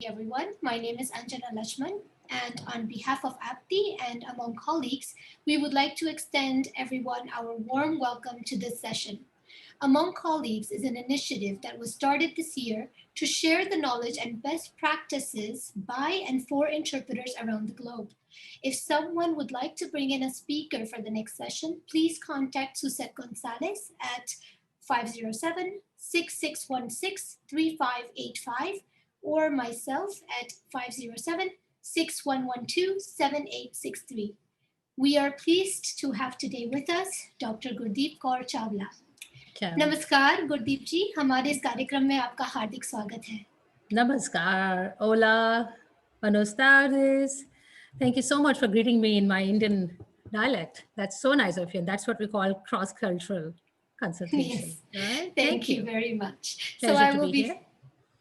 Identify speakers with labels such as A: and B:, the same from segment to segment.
A: Everyone. My name is Anjana Lachman, and on behalf of APTI and among colleagues, we would like to extend everyone our warm welcome to this session. Among Colleagues is an initiative that was started this year to share the knowledge and best practices by and for interpreters around the globe. If someone would like to bring in a speaker for the next session, please contact Suzette Gonzalez at 507-6616-3585 or myself at 507-6112-7863. We are pleased to have today with us Dr. Gurdeep Kaur Chawla. नमस्कार गुरदीप जी, हमारे इस कार्यक्रम में आपका हार्दिक स्वागत है.
B: Namaskar, hola, buenos tardes. Thank you so much for greeting me in my Indian dialect. That's so nice of you. And that's what we call cross-cultural consultation.
A: Yes.
B: Right?
A: Thank you very much.
B: Pleasure
A: so I
B: to
A: will
B: be here.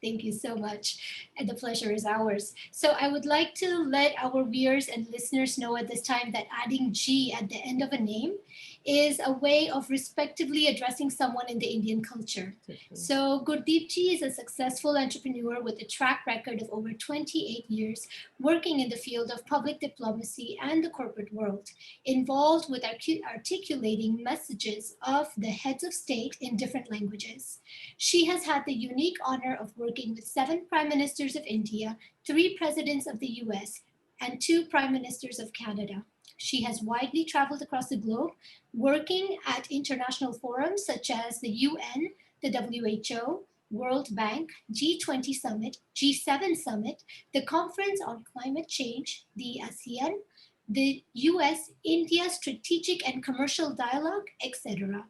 A: Thank you so much. And the pleasure is ours. So I would like to let our viewers and listeners know at this time that adding G at the end of a name is a way of respectively addressing someone in the Indian culture. So Gurdeep ji is a successful entrepreneur with a track record of over 28 years working in the field of public diplomacy and the corporate world, involved with articulating messages of the heads of state in different languages. She has had the unique honor of working with 7 prime ministers of India, 3 presidents of the US, and 2 prime ministers of Canada. She has widely traveled across the globe, working at international forums such as the UN, the WHO, World Bank, G20 Summit, G7 Summit, the Conference on Climate Change, the ASEAN, the US-India Strategic and Commercial Dialogue, etc.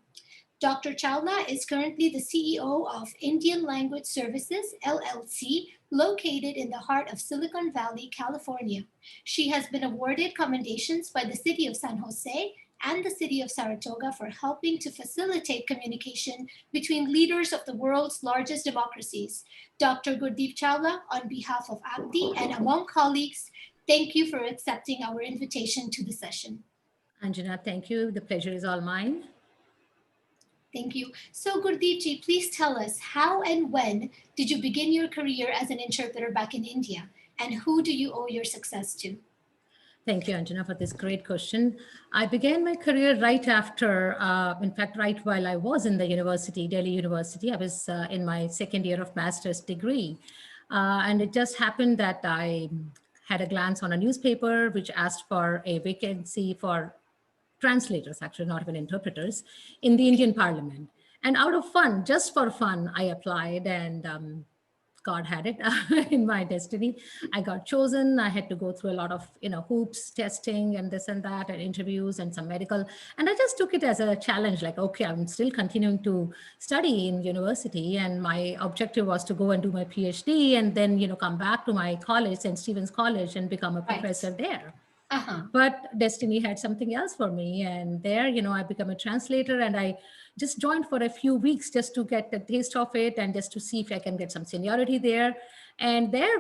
A: Dr. Chawla is currently the CEO of Indian Language Services LLC, located in the heart of Silicon Valley, California. She has been awarded commendations by the city of San Jose and the city of Saratoga for helping to facilitate communication between leaders of the world's largest democracies. Dr. Gurdeep Chawla, on behalf of APTI and among colleagues, thank you for accepting our invitation to the session.
B: Anjana, thank you. The pleasure is all mine.
A: Thank you. So Gurdeep ji, please tell us how and when did you begin your career as an interpreter back in India, and who do you owe your success to?
B: Thank you, Anjana, for this great question. I began my career right after, in fact, right while I was in the university, Delhi University. I was in my second year of master's degree. And it just happened that I had a glance on a newspaper which asked for a vacancy for translators, actually not even interpreters, in the Indian Parliament. And out of fun, just for fun, I applied, and God had it in my destiny. I got chosen. I had to go through a lot of, hoops, testing and this and that, and interviews and some medical. And I just took it as a challenge, like, okay, I'm still continuing to study in university. And my objective was to go and do my PhD and then, come back to my college, St. Stephen's College, and become a professor there. But destiny had something else for me. And there, I became a translator, and I just joined for a few weeks just to get a taste of it and just to see if I can get some seniority there. And there,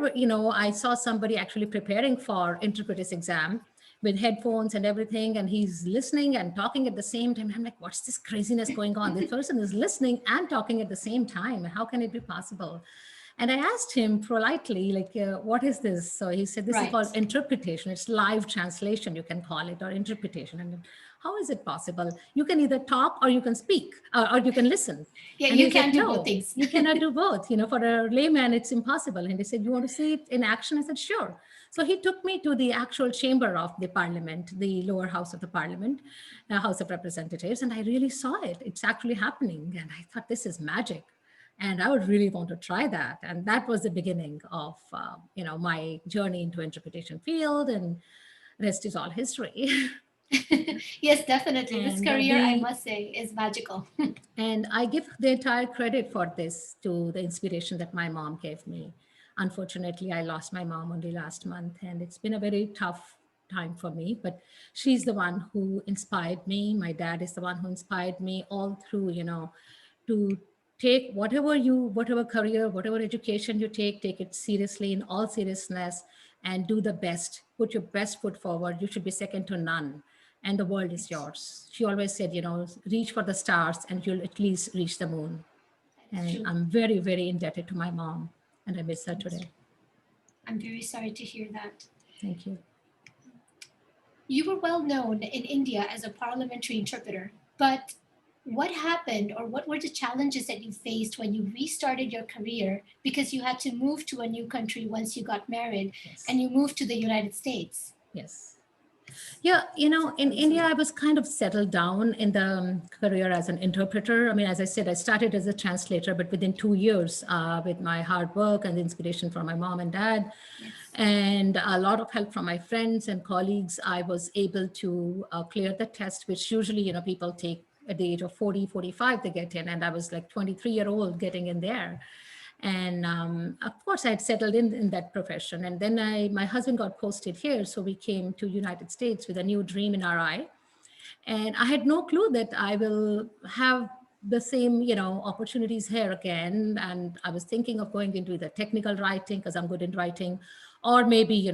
B: I saw somebody actually preparing for interpreter's exam with headphones and everything. And he's listening and talking at the same time. I'm like, what's this craziness going on? This person is listening and talking at the same time. How can it be possible? And I asked him politely, like, what is this? So he said, this is called interpretation. It's live translation, you can call it, or interpretation. And how is it possible? You can either talk or you can speak or you can listen.
A: Yeah,
B: and
A: you can't do both things.
B: You cannot do both. For a layman, it's impossible. And he said, you want to see it in action? I said, sure. So he took me to the actual chamber of the parliament, the lower house of the parliament, House of Representatives. And I really saw it. It's actually happening. And I thought, this is magic. And I would really want to try that. And that was the beginning of, my journey into interpretation field, and rest is all history.
A: Yes, definitely. This career, I must say, is magical.
B: And I give the entire credit for this to the inspiration that my mom gave me. Unfortunately, I lost my mom only last month, and it's been a very tough time for me, but she's the one who inspired me. My dad is the one who inspired me all through, to take whatever career, whatever education you take it seriously, in all seriousness, and do the best. Put your best foot forward. You should be second to none. And the world is yours. She always said, reach for the stars and you'll at least reach the moon. And I'm very, very indebted to my mom, and I miss her today.
A: I'm very sorry to hear that.
B: Thank you.
A: You were well known in India as a parliamentary interpreter, but what happened or what were the challenges that you faced when you restarted your career because you had to move to a new country once you got married
B: Yes.
A: and you moved to the United States?
B: Yes. Yeah, in India, I was kind of settled down in the career as an interpreter. I mean, as I said, I started as a translator, but within 2 years, with my hard work and the inspiration from my mom and dad,
A: Yes.
B: and a lot of help from my friends and colleagues, I was able to clear the test, which usually, people take at the age of 40, 45 to get in. And I was like 23-year-old getting in there. And of course, I had settled in that profession. And then my husband got posted here. So we came to United States with a new dream in our eye. And I had no clue that I will have the same, opportunities here again. And I was thinking of going into the technical writing because I'm good in writing, or maybe,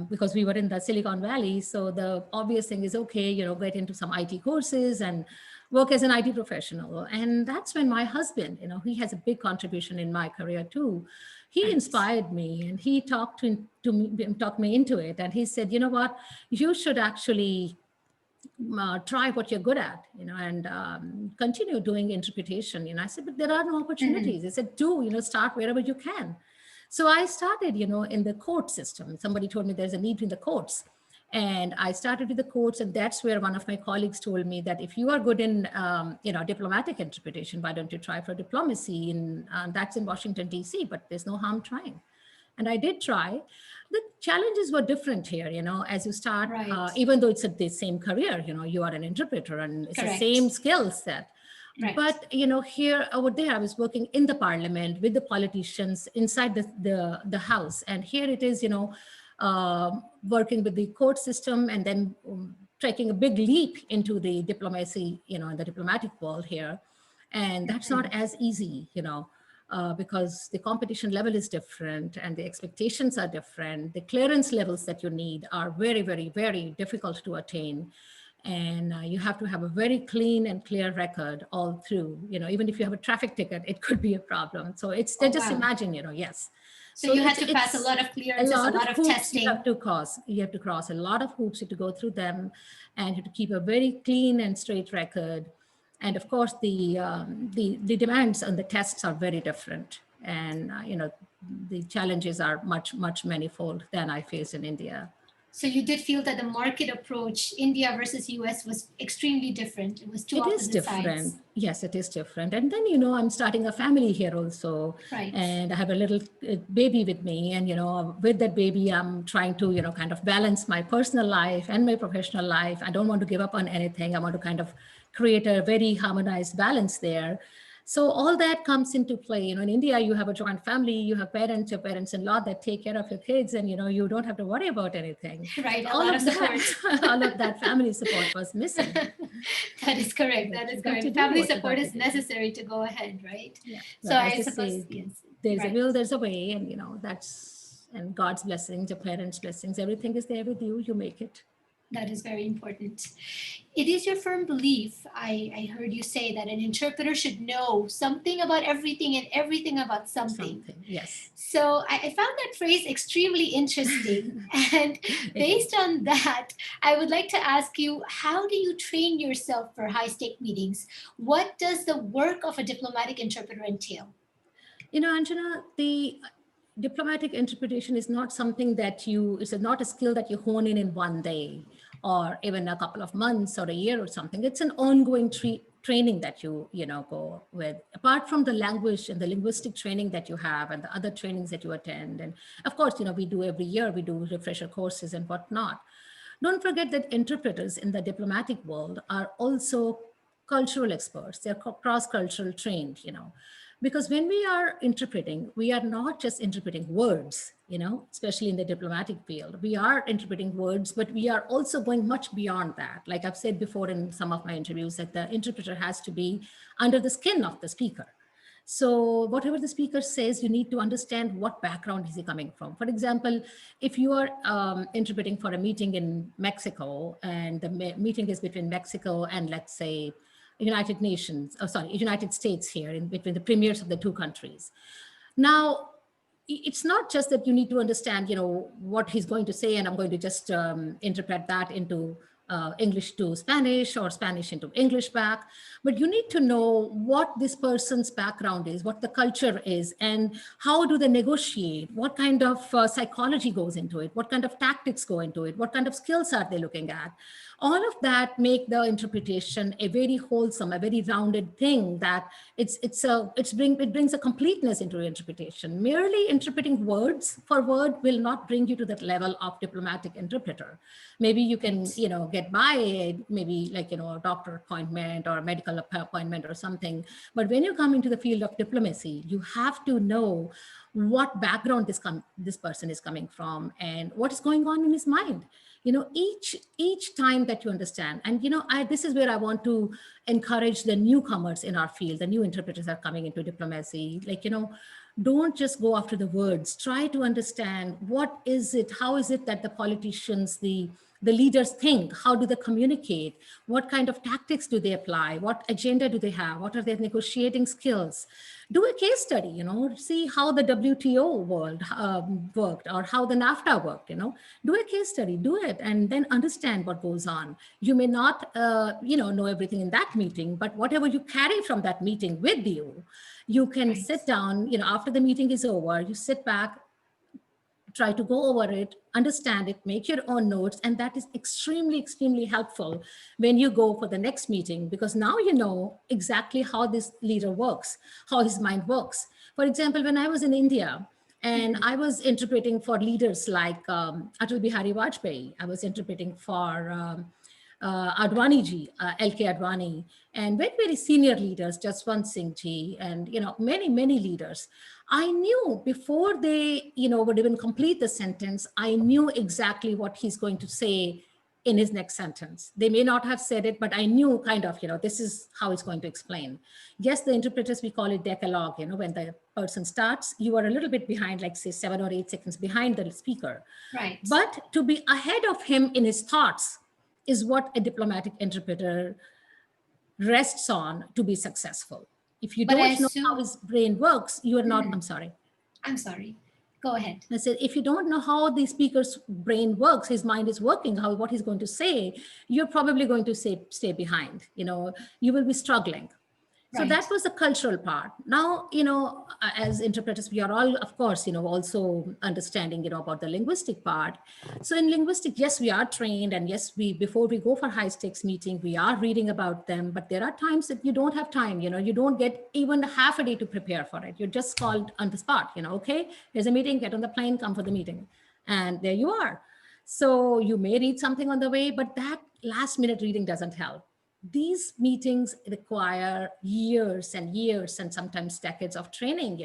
B: because we were in the Silicon Valley. So the obvious thing is, okay, get into some IT courses and work as an IT professional. And that's when my husband, he has a big contribution in my career too. He
A: Right.
B: inspired me and he talked me into it. And he said, you know what, you should actually try what you're good at, and continue doing interpretation. I said, but there are no opportunities. He said, start wherever you can. So I started, in the court system. Somebody told me there's a need in the courts. And I started with the courts, and that's where one of my colleagues told me that if you are good in, diplomatic interpretation, why don't you try for diplomacy? That's in Washington, D.C., but there's no harm trying. And I did try. The challenges were different here, as you start,
A: Right.
B: even though it's the same career, you are an interpreter and it's
A: Correct.
B: the same skill set.
A: Right.
B: But, here over there, I was working in the parliament with the politicians inside the house. And here it is, working with the court system and then taking a big leap into the diplomacy, the diplomatic world here. And that's not as easy, because the competition level is different and the expectations are different. The clearance levels that you need are very, very, very difficult to attain. And you have to have a very clean and clear record all through. Even if you have a traffic ticket, it could be a problem. So just
A: wow.
B: imagine, yes.
A: So you had to pass a lot of clearances, a lot of
B: hoops
A: testing.
B: You have to cross a lot of hoops. You have to go through them, and you have to keep a very clean and straight record. And of course, the demands on the tests are very different, and the challenges are much manifold than I face in India.
A: So you did feel that the market approach, India versus US, was extremely different. It was two opposite sides.
B: Yes, it is different. And then, I'm starting a family here also.
A: Right.
B: And I have a little baby with me. And, with that baby, I'm trying to, kind of balance my personal life and my professional life. I don't want to give up on anything. I want to kind of create a very harmonized balance there. So all that comes into play. In India, you have a joint family, you have parents, your parents-in-law that take care of your kids, and you don't have to worry about anything.
A: Right, a lot of support.
B: All of that family support was missing.
A: That is correct. That is correct. Family support is necessary to go ahead, right?
B: Yeah.
A: So I suppose yes.
B: There's a will, there's a way, and and God's blessings, your parents' blessings, everything is there with you. You make it.
A: That is very important. It is your firm belief, I heard you say, that an interpreter should know something about everything and everything about something.
B: Yes.
A: So I found that phrase extremely interesting. And based on that, I would like to ask you, how do you train yourself for high-stake meetings? What does the work of a diplomatic interpreter entail?
B: Anjana, the diplomatic interpretation is not something that it's not a skill that you hone in one day or even a couple of months or a year or something. It's an ongoing training that you go with, apart from the language and the linguistic training that you have and the other trainings that you attend. And of course, we do every year, we do refresher courses and whatnot. Don't forget that interpreters in the diplomatic world are also cultural experts. They're cross-cultural trained, because when we are interpreting, we are not just interpreting words, especially in the diplomatic field. We are interpreting words, but we are also going much beyond that. Like I've said before in some of my interviews, that the interpreter has to be under the skin of the speaker. So whatever the speaker says, you need to understand what background is he coming from. For example, if you are interpreting for a meeting in Mexico, and the meeting is between Mexico and, let's say, United States here, in between the premiers of the two countries. Now, it's not just that you need to understand, what he's going to say, and I'm going to just interpret that into English to Spanish or Spanish into English back, but you need to know what this person's background is, what the culture is, and how do they negotiate, what kind of psychology goes into it, what kind of tactics go into it, what kind of skills are they looking at. All of that make the interpretation a very wholesome, a very rounded thing that it brings a completeness into interpretation. Merely interpreting words for word will not bring you to that level of diplomatic interpreter. Maybe you can, get by maybe like, a doctor appointment or a medical appointment or something. But when you come into the field of diplomacy, you have to know what background this person is coming from and what is going on in his mind. Each time that you understand, and this is where I want to encourage the newcomers in our field, the new interpreters are coming into diplomacy, don't just go after the words. Try to understand how is it that the politicians, the leaders think, how do they communicate, what kind of tactics do they apply, what agenda do they have, what are their negotiating skills. Do a case study, see how the WTO world worked or how the NAFTA worked, do a case study, do it, and then understand what goes on. You may not, know everything in that meeting, but whatever you carry from that meeting with you, you can sit down, after the meeting is over, you sit back, try to go over it, understand it, make your own notes. And that is extremely, extremely helpful when you go for the next meeting, because now you know exactly how this leader works, how his mind works. For example, when I was in India and I was interpreting for leaders like Atal Bihari Vajpayee, I was interpreting for Advani ji, LK Advani, and very, very senior leaders, Jaswant Singh ji, and many, many leaders. I knew before they, would even complete the sentence, I knew exactly what he's going to say in his next sentence. They may not have said it, but I knew kind of, this is how it's going to explain. Yes, the interpreters, we call it decalogue, when the person starts, you are a little bit behind, like say 7 or 8 seconds behind the speaker.
A: Right.
B: But to be ahead of him in his thoughts is what a diplomatic interpreter rests on to be successful. If you don't know how his brain works, you are not, I'm sorry.
A: Go ahead.
B: I said, if you don't know how the speaker's brain works, his mind is working, what he's going to say, you're probably going to stay behind. You will be struggling. So that was the cultural part. Now, as interpreters, we are all, of course, also understanding, about the linguistic part. So in linguistics, yes, we are trained. And yes, before we go for high stakes meeting, we are reading about them. But there are times that you don't have time, you don't get even half a day to prepare for it. You're just called on the spot, okay, there's a meeting, get on the plane, come for the meeting. And there you are. So you may read something on the way, but that last minute reading doesn't help. These meetings require years and years and sometimes decades of training.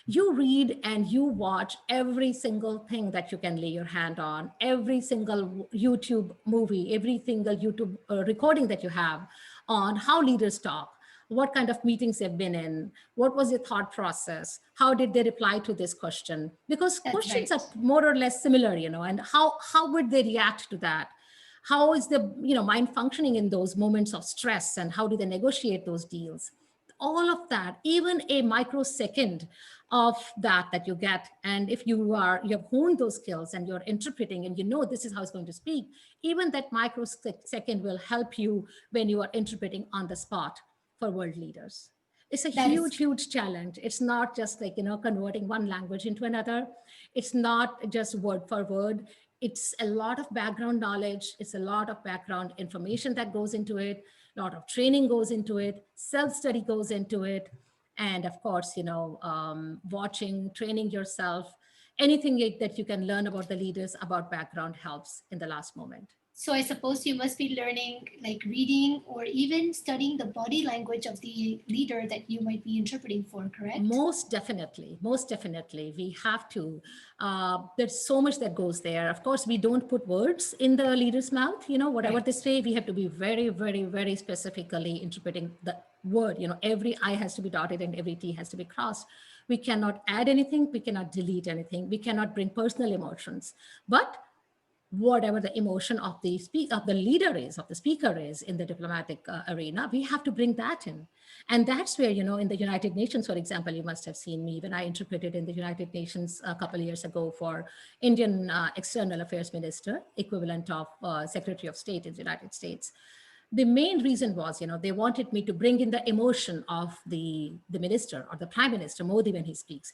B: You read and you watch every single thing that you can lay your hand on, every single YouTube movie, every single YouTube recording that you have on how leaders talk, what kind of meetings they've been in, what was their thought process, how did they reply to this question? Because questions are more or less similar, and how would they react to that? How is the mind functioning in those moments of stress, and how do they negotiate those deals? All of that, even a microsecond of that you get. And if you have honed those skills and you're interpreting and this is how it's going to speak, even that microsecond will help you when you are interpreting on the spot for world leaders. It's a huge challenge. It's not just like, converting one language into another. It's not just word for word. It's a lot of background knowledge. It's a lot of background information that goes into it. A lot of training goes into it. Self-study goes into it. And of course, watching, training yourself, anything that you can learn about the leaders, about background helps in the last moment.
A: So I suppose you must be learning, like reading or even studying the body language of the leader that you might be interpreting for, correct?
B: Most definitely. We have to. There's so much that goes there. Of course, we don't put words in the leader's mouth, whatever they say, we have to be very, very, very specifically interpreting the word. Every I has to be dotted and every T has to be crossed. We cannot add anything. We cannot delete anything. We cannot bring personal emotions. But whatever the emotion of the leader is, of the speaker is in the diplomatic arena. We have to bring that in. And that's where, in the United Nations, for example, you must have seen me when I interpreted in the United Nations a couple of years ago for Indian External Affairs Minister, equivalent of Secretary of State in the United States. The main reason was, they wanted me to bring in the emotion of the minister or the prime minister, Modi, when he speaks.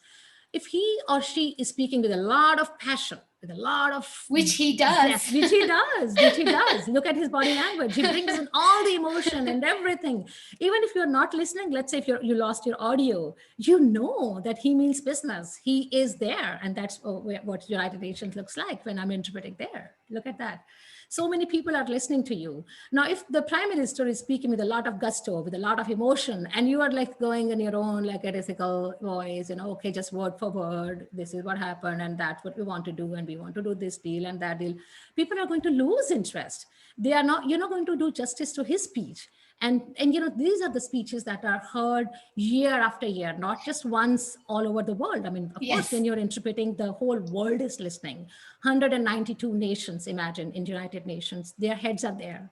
B: If he or she is speaking with a lot of passion, with a lot of
A: which he does,
B: which he does. Look at his body language. He brings in all the emotion and everything. Even if you're not listening, let's say if you lost your audio, you know that he means business. He is there, and that's what United Nations looks like when I'm interpreting there. Look at that. So many people are listening to you. Now, if the prime minister is speaking with a lot of gusto, with a lot of emotion, and you are like going in your own like ethical voice, okay, just word for word, this is what happened, and that's what we want to do, and we want to do this deal and that deal, people are going to lose interest. You're not going to do justice to his speech. And these are the speeches that are heard year after year, not just once all over the world. I mean, of course, when you're interpreting, the whole world is listening. 192 nations, imagine, in United Nations, their heads are there.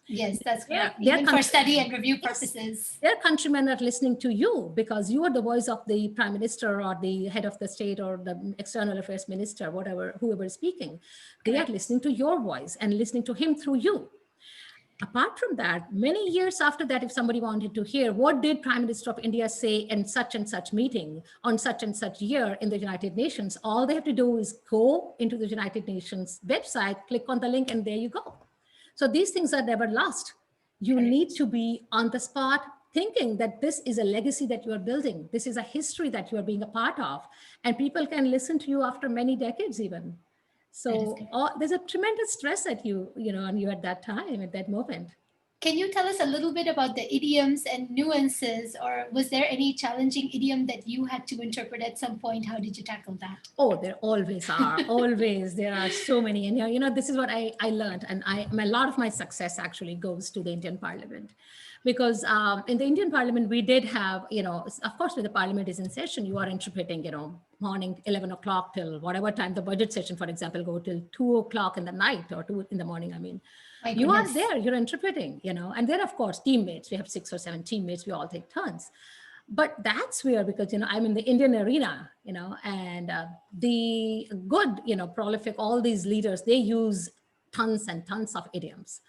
A: Yes, that's correct. Even for study and review purposes.
B: Their countrymen are listening to you because you are the voice of the prime minister or the head of the state or the external affairs minister, whoever is speaking. They are listening to your voice and listening to him through you. Apart from that, many years after that, if somebody wanted to hear what did Prime Minister of India say in such and such meeting on such and such year in the United Nations, all they have to do is go into the United Nations website, click on the link, and there you go. So these things are never lost. You need to be on the spot thinking that this is a legacy that you are building. This is a history that you are being a part of, and people can listen to you after many decades even. So there's a tremendous stress at you, on you at that time, at that moment.
A: Can you tell us a little bit about the idioms and nuances, or was there any challenging idiom that you had to interpret at some point? How did you tackle that?
B: Oh, there always are, always. There are so many. And, this is what I learned. And a lot of my success actually goes to the Indian Parliament. Because in the Indian Parliament, we did have, of course, when the Parliament is in session, you are interpreting, morning 11 o'clock till whatever time the budget session, for example, go till 2 o'clock in the night or 2 in the morning. I mean, you are there, you're interpreting, and then, of course, teammates. We have 6 or 7 teammates. We all take turns. But that's where, because, I'm in the Indian arena, and the good, prolific, all these leaders, they use tons and tons of idioms.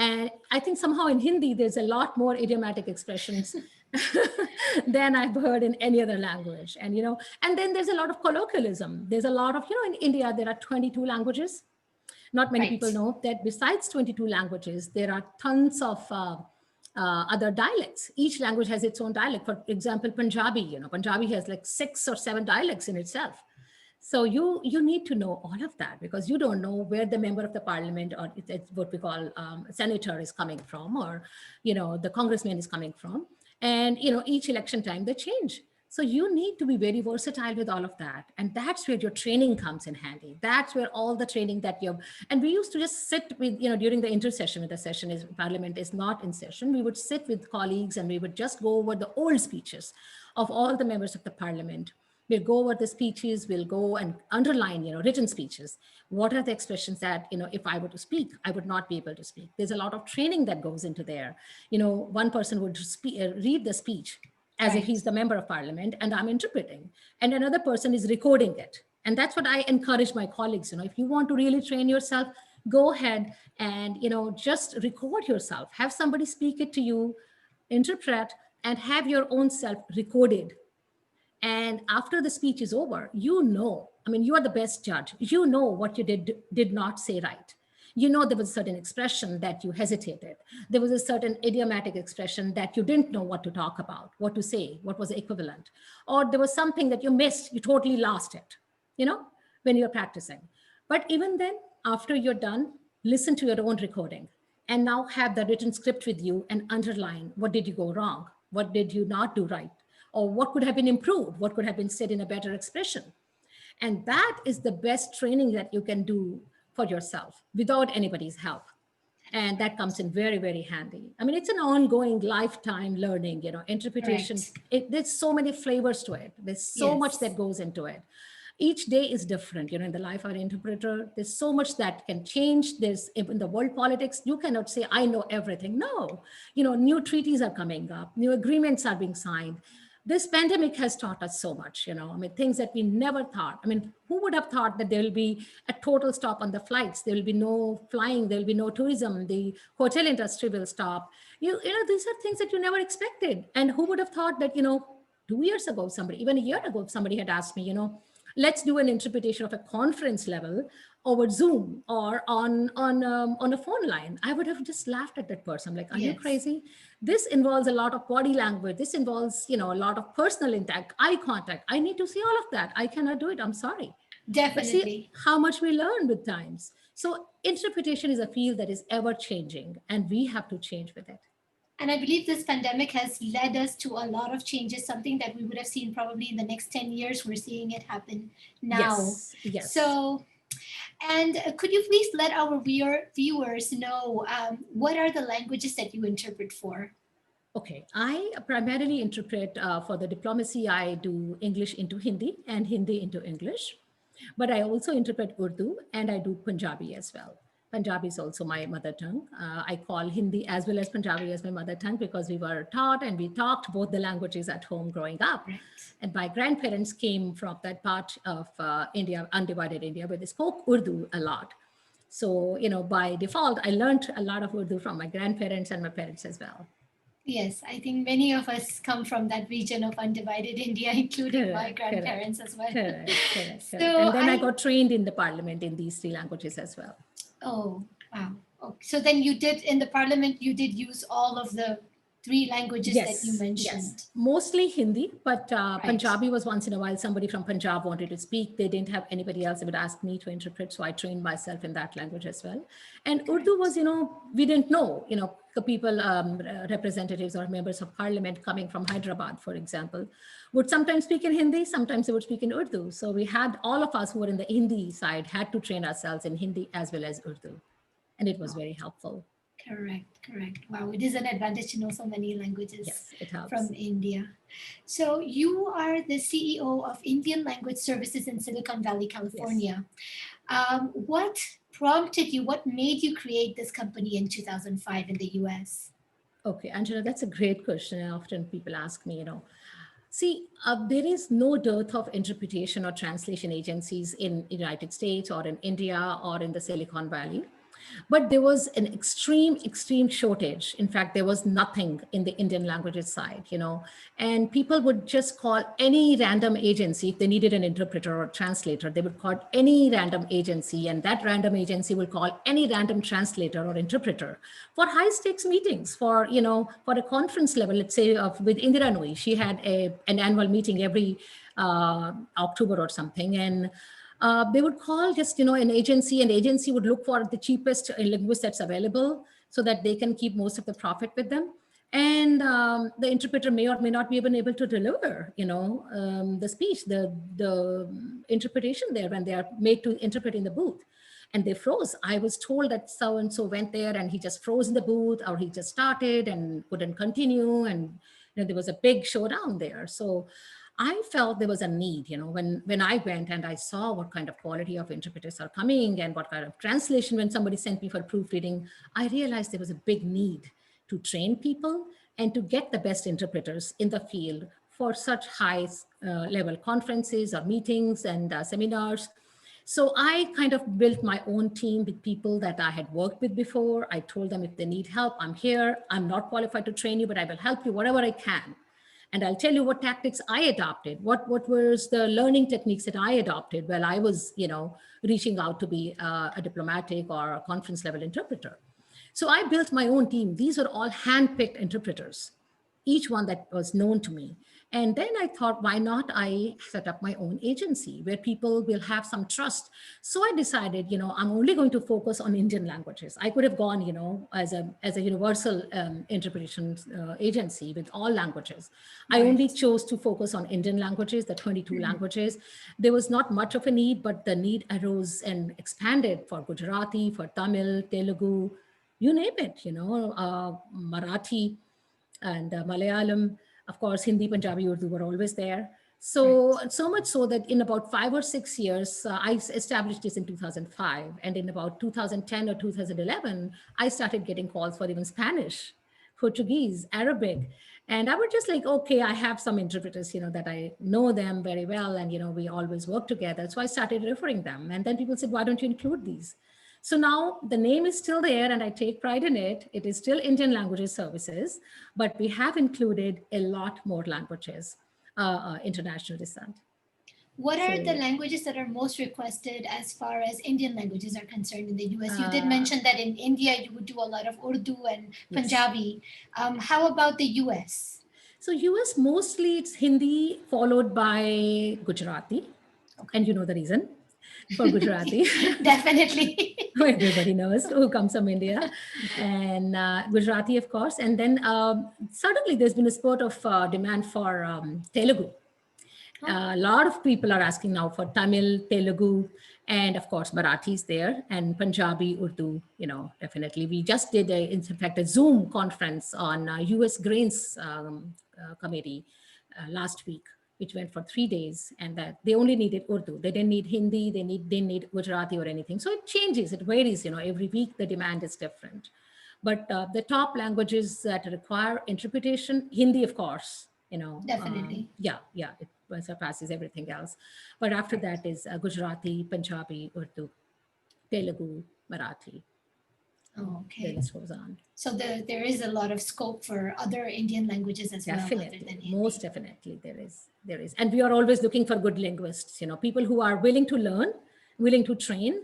B: And I think somehow in Hindi, there's a lot more idiomatic expressions than I've heard in any other language. And, and then there's a lot of colloquialism. There's a lot of, in India, there are 22 languages. Not many people know that besides 22 languages, there are tons of other dialects. Each language has its own dialect. For example, Punjabi, Punjabi has like 6 or 7 dialects in itself. So you need to know all of that, because you don't know where the member of the parliament, or it's what we call senator, is coming from, or, the congressman is coming from. And, each election time they change. So you need to be very versatile with all of that. And that's where your training comes in handy. That's where all the training that and we used to just sit with, during the intersession, when the session is, parliament is not in session, we would sit with colleagues and we would just go over the old speeches of all the members of the parliament. We'll go over the speeches, we'll go and underline, written speeches. What are the expressions that, if I were to speak, I would not be able to speak? There's a lot of training that goes into there. One person would read the speech as if he's the member of parliament and I'm interpreting, and another person is recording it. And that's what I encourage my colleagues, if you want to really train yourself, go ahead and, just record yourself, have somebody speak it to you, interpret, and have your own self recorded. And after the speech is over, you are the best judge. You know what you did not say right. There was a certain expression that you hesitated. There was a certain idiomatic expression that you didn't know what to talk about, what to say, what was the equivalent. Or there was something that you missed, you totally lost it, when you're practicing. But even then, after you're done, listen to your own recording and now have the written script with you and underline what did you go wrong? What did you not do right? Or what could have been improved? What could have been said in a better expression? And that is the best training that you can do for yourself without anybody's help. And that comes in very, very handy. I mean, it's an ongoing lifetime learning, interpretation. There's so many flavors to it. There's so much that goes into it. Each day is different, in the life of an interpreter. There's so much that can change. There's in the world politics, you cannot say, I know everything. No, new treaties are coming up, new agreements are being signed. This pandemic has taught us so much, things that we never thought. Who would have thought that there will be a total stop on the flights? There will be no flying, there will be no tourism, the hotel industry will stop. These are things that you never expected. And who would have thought that, 2 years ago, even a year ago, somebody had asked me, let's do an interpretation of a conference level over Zoom or on a phone line. I would have just laughed at that person. I'm like, are you
A: Yes.
B: crazy? This involves a lot of body language. This involves, a lot of personal intact, eye contact. I need to see all of that. I cannot do it. I'm sorry. But see
A: Definitely.
B: how much we learn with times. So interpretation is a field that is ever changing, and we have to change with it.
A: And I believe this pandemic has led us to a lot of changes, something that we would have seen probably in the next 10 years. We're seeing it happen now.
B: Yes, yes.
A: So, and could you please let our viewers know what are the languages that you interpret for?
B: Okay, I primarily interpret for the diplomacy. I do English into Hindi and Hindi into English, but I also interpret Urdu and I do Punjabi as well. Punjabi is also my mother tongue. I call Hindi as well as Punjabi as my mother tongue because we were taught and we talked both the languages at home growing up.
A: Right.
B: And my grandparents came from that part of India, undivided India, where they spoke Urdu a lot. So, by default, I learned a lot of Urdu from my grandparents and my parents as well.
A: Yes, I think many of us come from that region of undivided India, including my grandparents as well.
B: Correct.
A: So
B: And then I got trained in the parliament in these three languages as well.
A: Oh, wow. Okay. So then you did in the parliament, you did use all of the three languages that you mentioned.
B: Yes, mostly Hindi, but
A: Right.
B: Punjabi was once in a while. Somebody from Punjab wanted to speak. They didn't have anybody else. They would ask me to interpret. So I trained myself in that language as well. And Urdu was, we didn't know, the people, representatives or members of parliament coming from Hyderabad, for example, would sometimes speak in Hindi, sometimes they would speak in Urdu. So we had all of us who were in the Hindi side had to train ourselves in Hindi as well as Urdu. And it was very helpful.
A: Correct. Wow, it is an advantage to know so many languages.
B: Yes, it helps.
A: From India. So you are the CEO of Indian Language Services in Silicon Valley, California. Yes. What prompted you? What made you create this company in 2005 in the US?
B: Okay, Angela, that's a great question. Often people ask me, see, there is no dearth of interpretation or translation agencies in the United States or in India or in the Silicon Valley. But there was an extreme shortage. In fact, there was nothing in the Indian languages side, and people would just call any random agency. If they needed an interpreter or translator, they would call any random agency, and that random agency will call any random translator or interpreter for high stakes meetings, for a conference level. Let's say with Indira Nooyi, she had an annual meeting every October or something, and they would call just, an agency, and the agency would look for the cheapest linguist that's available so that they can keep most of the profit with them. And the interpreter may or may not be even able to deliver, the speech, the interpretation there when they are made to interpret in the booth. And they froze. I was told that so-and-so went there and he just froze in the booth, or he just started and couldn't continue. And there was a big showdown there. So I felt there was a need, when I went and I saw what kind of quality of interpreters are coming and what kind of translation, when somebody sent me for proofreading, I realized there was a big need to train people and to get the best interpreters in the field for such high level conferences or meetings and seminars. So I kind of built my own team with people that I had worked with before. I told them, if they need help, I'm here. I'm not qualified to train you, but I will help you whatever I can. And I'll tell you what tactics I adopted, what was the learning techniques that I adopted while I was, reaching out to be a diplomatic or a conference level interpreter. So I built my own team. These are all hand-picked interpreters, each one that was known to me. And then I thought, why not I set up my own agency where people will have some trust. So I decided, I'm only going to focus on Indian languages. I could have gone, as a universal interpretation agency with all languages. Right. I only chose to focus on Indian languages, the 22 languages. There was not much of a need, but the need arose and expanded for Gujarati, for Tamil, Telugu, you name it, Marathi and Malayalam. Of course, Hindi, Punjabi, Urdu were always there. So much so that in about 5 or 6 years, I established this in 2005. And in about 2010 or 2011, I started getting calls for even Spanish, Portuguese, Arabic. And I was just like, okay, I have some interpreters, that I know them very well. And, we always work together. So I started referring them. And then people said, why don't you include these? So now the name is still there and I take pride in it. It is still Indian Languages Services, but we have included a lot more languages, international descent.
A: What are the
B: So
A: languages that are most requested as far as Indian languages are concerned in the US? You did
B: uh,
A: mention that in India you would do a lot of Urdu and
B: yes.
A: Punjabi. How about the US?
B: So US mostly it's Hindi followed by Gujarati.
A: Okay.
B: And you know the reason for Gujarati.
A: Definitely.
B: Everybody knows who comes from India, and Gujarati, of course. And then suddenly there's been a spurt of demand for Telugu. A lot of people are asking now for Tamil, Telugu, and of course Marathi is there, and Punjabi, Urdu. Definitely. We just did, in fact, a Zoom conference on U.S. Grains Committee last week, which went for 3 days, and that they only needed Urdu. They didn't need Hindi. They didn't need Gujarati or anything. So it changes. It varies. Every week the demand is different. But the top languages that require interpretation, Hindi, of course.
A: Definitely.
B: Yeah, it surpasses everything else. But after that is Gujarati, Punjabi, Urdu, Telugu, Marathi. The
A: Okay.
B: list goes on.
A: So there is a lot of scope for other Indian languages as well, other than
B: Definitely,
A: Hindi.
B: most definitely there is. And we are always looking for good linguists, people who are willing to learn, willing to train,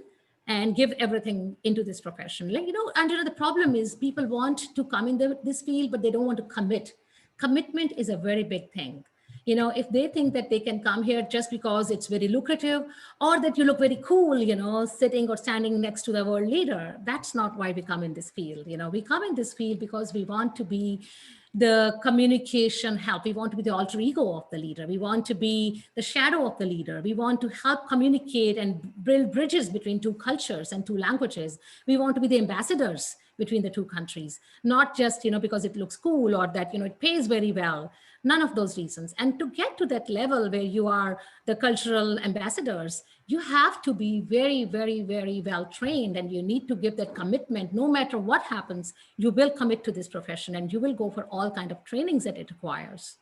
B: and give everything into this profession. Angela, the problem is people want to come in this field, but they don't want to commit. Commitment is a very big thing. If they think that they can come here just because it's very lucrative or that you look very cool, sitting or standing next to the world leader, that's not why we come in this field. We come in this field because we want to be the communication help. We want to be the alter ego of the leader. We want to be the shadow of the leader. We want to help communicate and build bridges between two cultures and two languages. We want to be the ambassadors between the two countries, not just, because it looks cool or that, it pays very well. None of those reasons. And to get to that level where you are the cultural ambassadors, you have to be very, very, very well trained, and you need to give that commitment. No matter what happens, you will commit to this profession and you will go for all kind of trainings that it requires.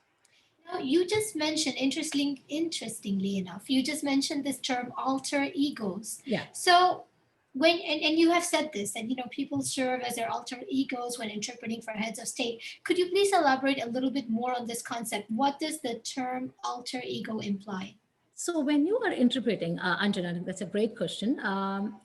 A: Now, you just mentioned, interestingly enough, you just mentioned this term alter egos.
B: Yeah.
A: So and you have said this, and people serve as their alter egos when interpreting for heads of state. Could you please elaborate a little bit more on this concept? What does the term alter ego imply?
B: So when you are interpreting, Anjana, that's a great question.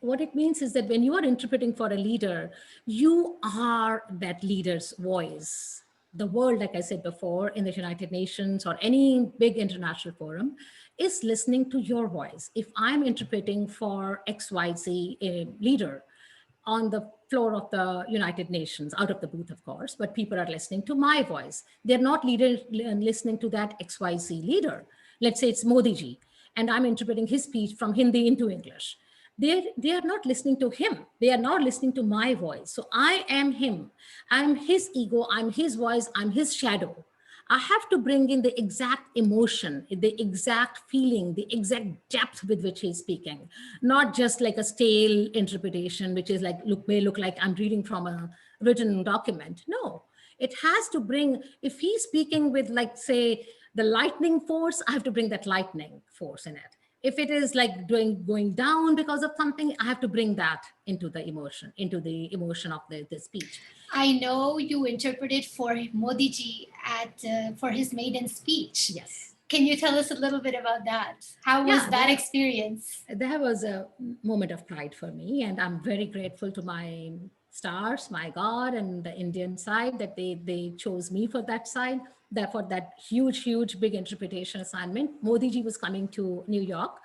B: What it means is that when you are interpreting for a leader, you are that leader's voice. The world, like I said before, in the United Nations or any big international forum, is listening to your voice. If I'm interpreting for XYZ leader on the floor of the United Nations, out of the booth, of course, but people are listening to my voice. They're not listening to that XYZ leader. Let's say it's Modi ji, and I'm interpreting his speech from Hindi into English. They are not listening to him. They are not listening to my voice. So I am him. I'm his ego. I'm his voice. I'm his shadow. I have to bring in the exact emotion, the exact feeling, the exact depth with which he's speaking, not just like a stale interpretation, which is like, may look like I'm reading from a written document. No, it has to bring, if he's speaking with, like, say, the lightning force, I have to bring that lightning force in it. If it is like going down because of something, I have to bring that into the emotion of the speech.
A: I know you interpreted for Modi ji for his maiden speech.
B: Yes.
A: Can you tell us a little bit about that? How was that experience?
B: That was a moment of pride for me, and I'm very grateful to my stars, my God, and the Indian side that they chose me for that side, for that huge, big interpretation assignment. Modi ji was coming to New York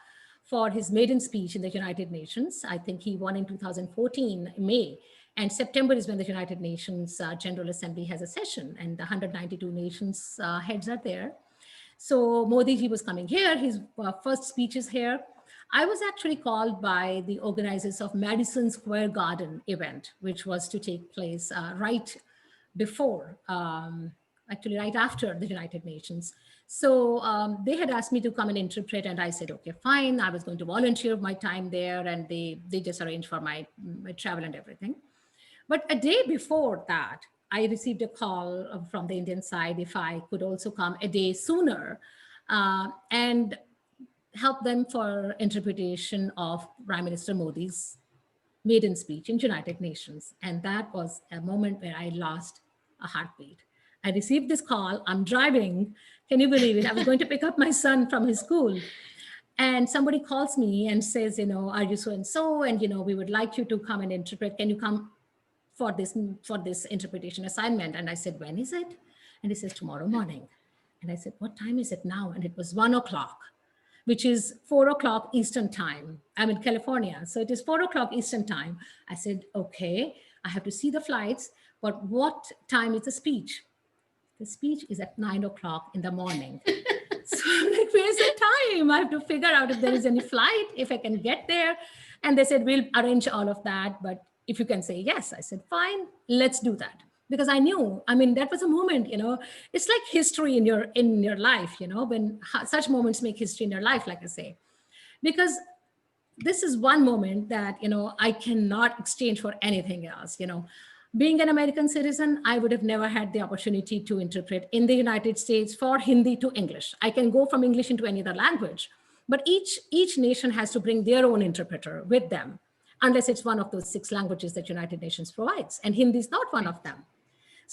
B: for his maiden speech in the United Nations. I think he won in 2014, May. And September is when the United Nations General Assembly has a session, and the 192 nations heads are there. So Modi ji was coming here. His first speech is here. I was actually called by the organizers of Madison Square Garden event, which was to take place right before, actually right after the United Nations. So they had asked me to come and interpret, and I said, okay, fine. I was going to volunteer my time there, and they just arranged for my travel and everything. But a day before that, I received a call from the Indian side if I could also come a day sooner and help them for interpretation of Prime Minister Modi's maiden speech in United Nations. And that was a moment where I lost a heartbeat. I received this call. I'm driving. Can you believe it? I was going to pick up my son from his school. And somebody calls me and says, are you so-and-so? And, we would like you to come and interpret. Can you come for this interpretation assignment? And I said, when is it? And he says, tomorrow morning. And I said, what time is it now? And it was 1:00, which is 4:00 Eastern time. I'm in California, so it is 4:00 Eastern time. I said, okay, I have to see the flights, but what time is the speech? The speech is at 9:00 in the morning. So I'm like, where's the time? I have to figure out if there is any flight, if I can get there. And they said, we'll arrange all of that, but if you can say yes. I said, fine, let's do that. Because I knew, that was a moment, it's like history in your life, when such moments make history in your life, like I say. Because this is one moment that, I cannot exchange for anything else, Being an American citizen, I would have never had the opportunity to interpret in the United States for Hindi to English. I can go from English into any other language, but each nation has to bring their own interpreter with them, unless it's one of those 6 languages that United Nations provides, and Hindi is not one of them.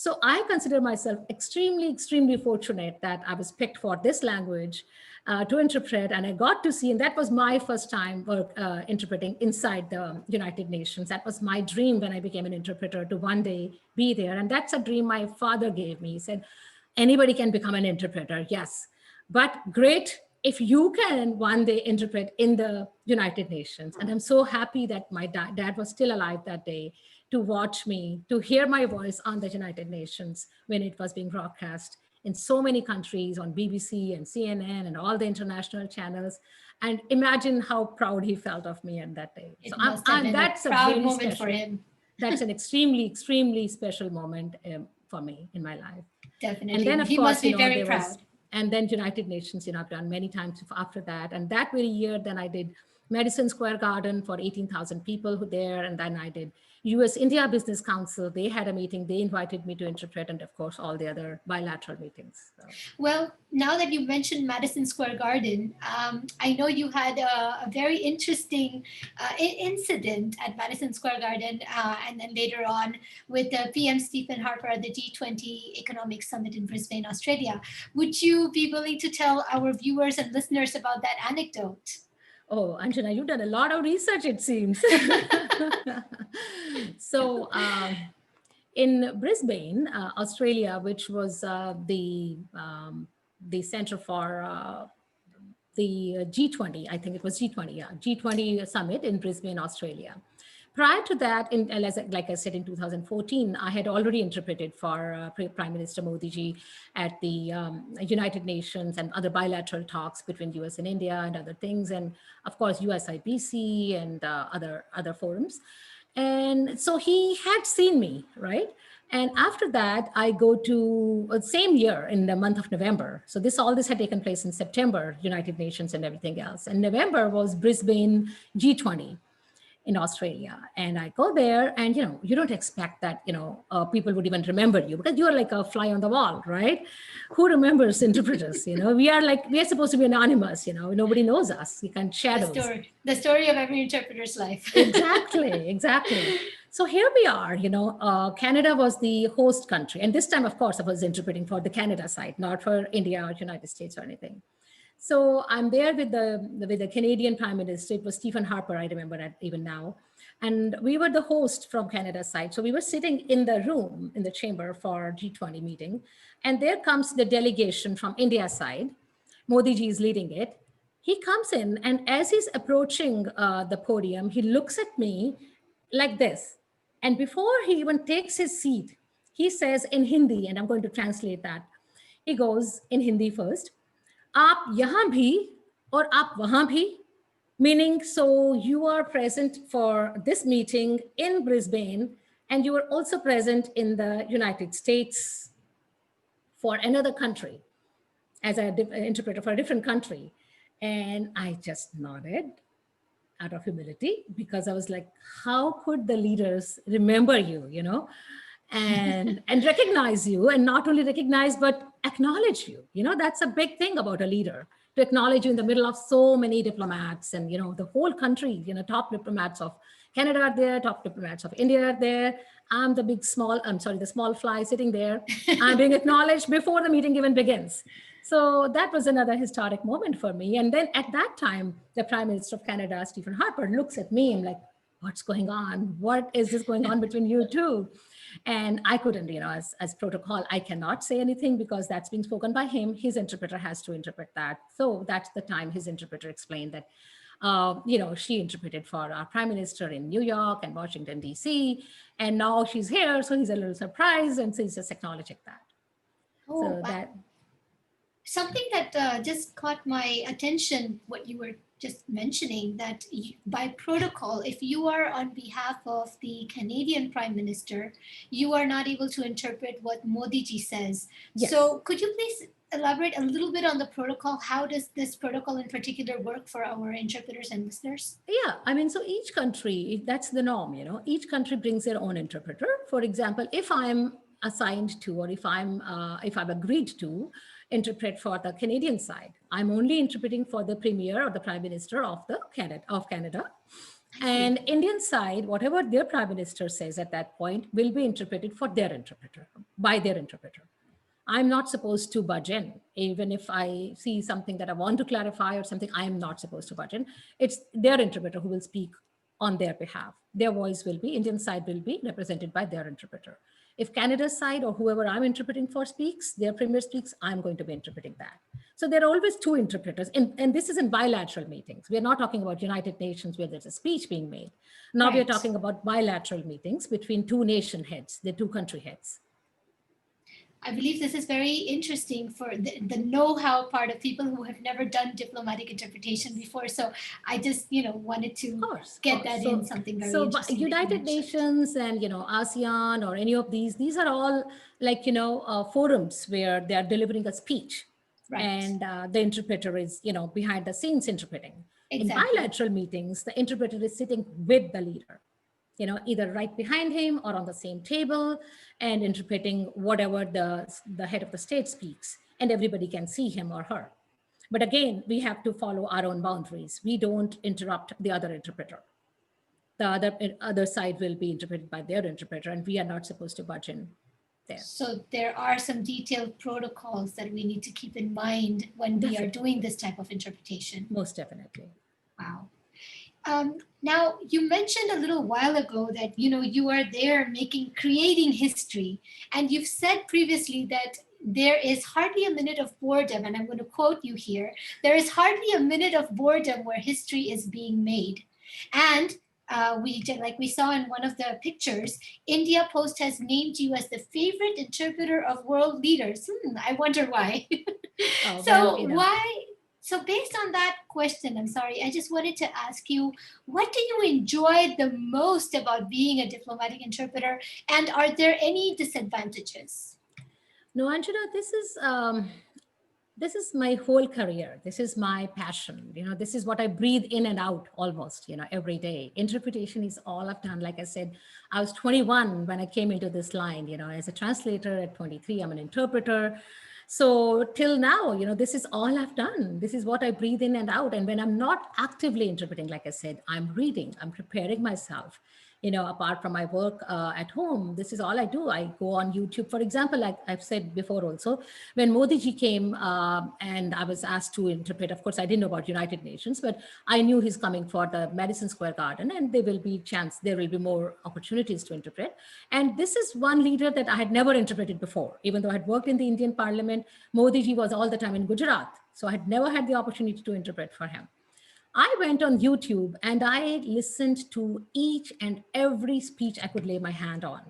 B: So I consider myself extremely, extremely fortunate that I was picked for this language to interpret, and I got to see, and that was my first time interpreting inside the United Nations. That was my dream when I became an interpreter, to one day be there. And that's a dream my father gave me. He said, anybody can become an interpreter, yes, but great if you can one day interpret in the United Nations. And I'm so happy that my dad was still alive that day to watch me, to hear my voice on the United Nations when it was being broadcast in so many countries on BBC and CNN and all the international channels. And imagine how proud he felt of me on that day.
A: It must have been that's a proud moment for him.
B: That's an extremely, extremely special moment for me in my life.
A: Definitely.
B: And then, of
A: he
B: course,
A: must be very proud.
B: And then United Nations, I've done many times after that. And that very year, then I did Madison Square Garden for 18,000 people who there. And then I did US India Business Council. They had a meeting. They invited me to interpret, and of course, all the other bilateral meetings. So.
A: Well, now that you mentioned Madison Square Garden, I know you had a very interesting incident at Madison Square Garden, and then later on with the PM Stephen Harper at the G20 Economic Summit in Brisbane, Australia. Would you be willing to tell our viewers and listeners about that anecdote?
B: Oh, Anjana, you've done a lot of research, it seems. So in Brisbane, Australia, which was the center for the G20, I think it was G20, yeah, G20 summit in Brisbane, Australia. Prior to that, like I said, in 2014, I had already interpreted for Prime Minister Modi ji at the United Nations and other bilateral talks between US and India and other things, and of course, USIPC and other forums. And so he had seen me, right? And after that, I go to same year in the month of November. So all this had taken place in September, United Nations and everything else. And November was Brisbane G20 in Australia. And I go there, and you don't expect that people would even remember you, because you're like a fly on the wall, right? Who remembers interpreters? We are supposed to be anonymous, nobody knows us. You can shadows.
A: The story of every interpreter's life.
B: Exactly. So here we are, Canada was the host country. And this time, of course, I was interpreting for the Canada side, not for India or United States or anything. So I'm there with the Canadian Prime Minister. It was Stephen Harper, I remember that even now. And we were the host from Canada's side. So we were sitting in the room, in the chamber for G20 meeting. And there comes the delegation from India's side. Modi ji is leading it. He comes in, and as he's approaching the podium, he looks at me like this. And before he even takes his seat, he says in Hindi, and I'm going to translate that. He goes in Hindi first. आप यहाँ भी और आप वहाँ भी, meaning so you are present for this meeting in Brisbane, and you were also present in the United States for another country as an interpreter for a different country. And I just nodded out of humility, because I was like, how could the leaders remember you, and recognize you, and not only recognize, but acknowledge you. That's a big thing about a leader, to acknowledge you in the middle of so many diplomats and, the whole country, top diplomats of Canada are there, top diplomats of India are there. I'm the small fly sitting there. I'm being acknowledged before the meeting even begins. So that was another historic moment for me. And then at that time, the Prime Minister of Canada, Stephen Harper, looks at me and like, what's going on? What is this going on between you two? And I couldn't, as protocol, I cannot say anything because that's being spoken by him. His interpreter has to interpret that. So that's the time his interpreter explained that, she interpreted for our Prime Minister in New York and Washington, D.C. And now she's here. So he's a little surprised, and so he's just acknowledging that.
A: Oh,
B: So
A: wow.
B: that.
A: Something that just caught my attention, what you were just mentioning, that by protocol, if you are on behalf of the Canadian Prime Minister, you are not able to interpret what Modi ji says.
B: Yes.
A: So could you please elaborate a little bit on the protocol? How does this protocol in particular work for our interpreters and listeners?
B: Yeah, so each country, that's the norm, each country brings their own interpreter. For example, if I'm assigned to, or if I've agreed to interpret for the Canadian side, I'm only interpreting for the Premier or the Prime Minister of Canada. And Indian side, whatever their Prime Minister says at that point will be interpreted for their interpreter, by their interpreter. I'm not supposed to budge in. Even if I see something that I want to clarify or something, I'm not supposed to budge in. It's their interpreter who will speak on their behalf. Their voice will be, Indian side will be represented by their interpreter. If Canada's side or whoever I'm interpreting for speaks, their premier speaks, I'm going to be interpreting that. So there are always two interpreters. And this is in bilateral meetings. We're not talking about United Nations where there's a speech being made. Now
A: Right.
B: We're talking about bilateral meetings between two nation heads, the two country heads.
A: I believe this is very interesting for the know-how part of people who have never done diplomatic interpretation before. So I just, wanted to get that in, something very interesting.
B: So United Nations and, ASEAN or any of these are all like, forums where they are delivering a speech. Right. And the interpreter is, behind the scenes interpreting. Exactly. In bilateral meetings, the interpreter is sitting with the leader, either right behind him or on the same table, and interpreting whatever the head of the state speaks, and everybody can see him or her. But again, we have to follow our own boundaries. We don't interrupt the other interpreter. The other side will be interpreted by their interpreter, and we are not supposed to budge in there.
A: So there are some detailed protocols that we need to keep in mind when we are doing this type of interpretation.
B: Most definitely.
A: Wow. Now, you mentioned a little while ago that, you are there creating history. And you've said previously that there is hardly a minute of boredom, and I'm going to quote you here, there is hardly a minute of boredom where history is being made. And like we saw in one of the pictures, India Post has named you as the favorite interpreter of world leaders. I wonder why. So based on that question, I'm sorry, I just wanted to ask you, what do you enjoy the most about being a diplomatic interpreter? And are there any disadvantages?
B: No, Anjana, this is my whole career. This is my passion. This is what I breathe in and out almost, every day. Interpretation is all I've done. Like I said, I was 21 when I came into this line, as a translator. At 23, I'm an interpreter. So till now, this is all I've done. This is what I breathe in and out. And when I'm not actively interpreting, like I said, I'm reading, I'm preparing myself. Apart from my work at home, this is all I do. I go on YouTube, for example, like I've said before also, when Modi ji came and I was asked to interpret, of course, I didn't know about United Nations, but I knew he's coming for the Madison Square Garden, and there will be more opportunities to interpret. And this is one leader that I had never interpreted before, even though I had worked in the Indian Parliament. Modi ji was all the time in Gujarat, so I had never had the opportunity to interpret for him. I went on YouTube and I listened to each and every speech I could lay my hand on,